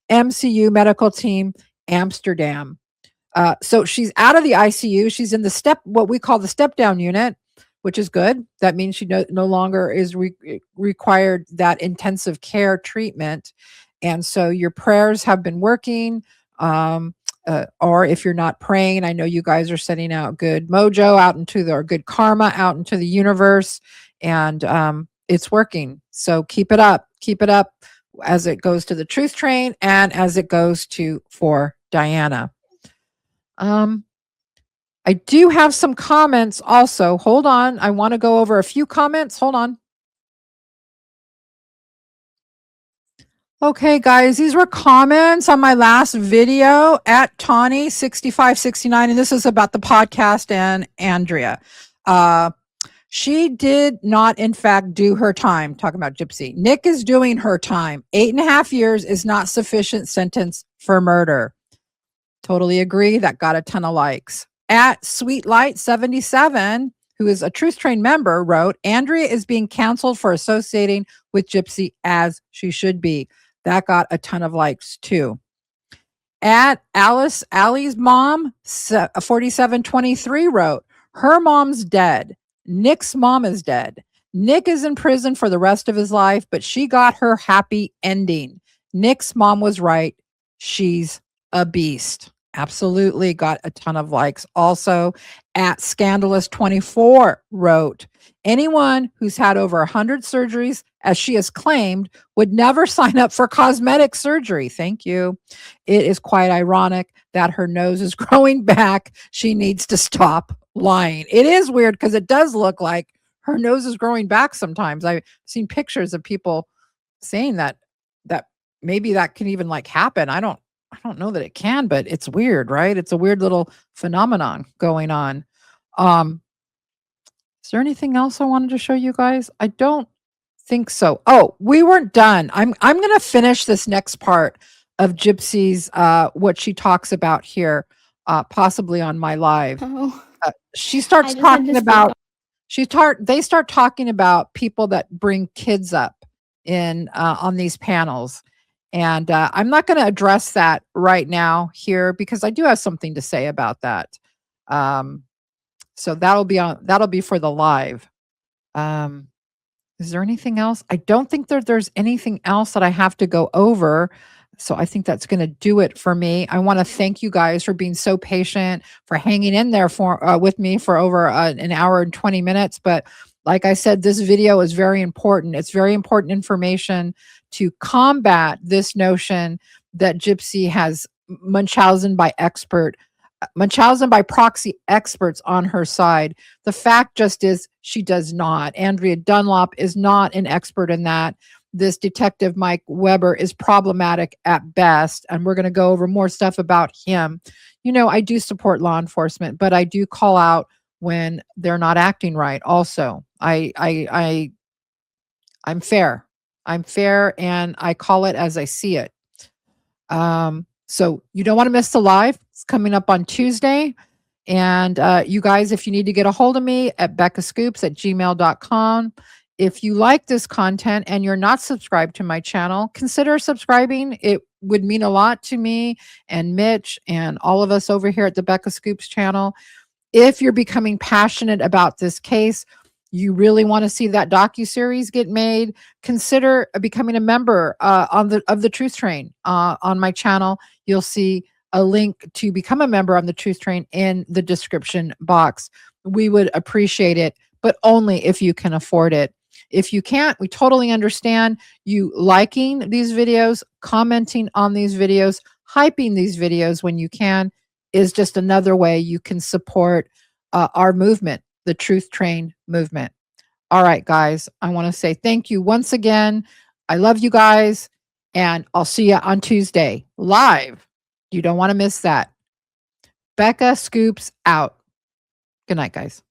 MCU Medical Team, Amsterdam. So she's out of the ICU. She's in what we call the step-down unit, which is good. That means she no longer is required that intensive care treatment. And so your prayers have been working, or if you're not praying, I know you guys are sending out good mojo or good karma out into the universe, and it's working. So keep it up as it goes to the truth train and as it goes for Diana. I do have some comments also. Hold on. I want to go over a few comments. Hold on. Okay, guys, these were comments on my last video at Tawny6569, and this is about the podcast and Andrea. She did not, in fact, do her time. Talking about Gypsy. Nick is doing her time. 8.5 years is not sufficient sentence for murder. Totally agree. That got a ton of likes. At Sweetlight77, who is a Truth Train member, wrote, Andrea is being canceled for associating with Gypsy, as she should be. That got a ton of likes too. At Allie's mom, 4723, wrote, her mom's dead. Nick's mom is dead. Nick is in prison for the rest of his life, but she got her happy ending. Nick's mom was right. She's a beast. Absolutely got a ton of likes. Also, at Scandalous24 wrote, anyone who's had over 100 surgeries as she has claimed, would never sign up for cosmetic surgery. Thank you. It is quite ironic that her nose is growing back. She needs to stop lying. It is weird because it does look like her nose is growing back sometimes. I've seen pictures of people saying that maybe that can even like happen. I don't know that it can, but it's weird, right? It's a weird little phenomenon going on. Is there anything else I wanted to show you guys? I don't think so. Oh, we weren't done. I'm going to finish this next part of Gypsy's what she talks about here, possibly on my live. She starts talking about they start talking about people that bring kids up in on these panels. And I'm not going to address that right now here because I do have something to say about that. So that'll be for the live. Is there anything else? I don't think there's anything else that I have to go over. So I think that's going to do it for me. I want to thank you guys for being so patient, for hanging in there with me for over an hour and 20 minutes. But like I said, this video is very important. It's very important information to combat this notion that Gypsy has Munchausen by proxy experts on her side. The fact just is she does not. Andrea Dunlop is not an expert in that. This detective Mike Weber is problematic at best, and we're going to go over more stuff about him. You know, I do support law enforcement, but I do call out when they're not acting right. Also, I'm fair. I'm fair, and I call it as I see it. So you don't want to miss the live. It's coming up on Tuesday. And you guys, if you need to get a hold of me at beccascoops@gmail.com. If you like this content and you're not subscribed to my channel, consider subscribing. It would mean a lot to me and Mitch and all of us over here at the Becca Scoops channel. If you're becoming passionate about this case, you really want to see that docuseries get made, consider becoming a member of the Truth Train on my channel. You'll see a link to become a member on the Truth Train in the description box. We would appreciate it, but only if you can afford it. If you can't, we totally understand. You liking these videos, commenting on these videos, hyping these videos when you can is just another way you can support our movement, the Truth Train movement. All right, guys, I want to say thank you once again. I love you guys, and I'll see you on Tuesday live. You don't want to miss that. Becca Scoops out. Good night, guys.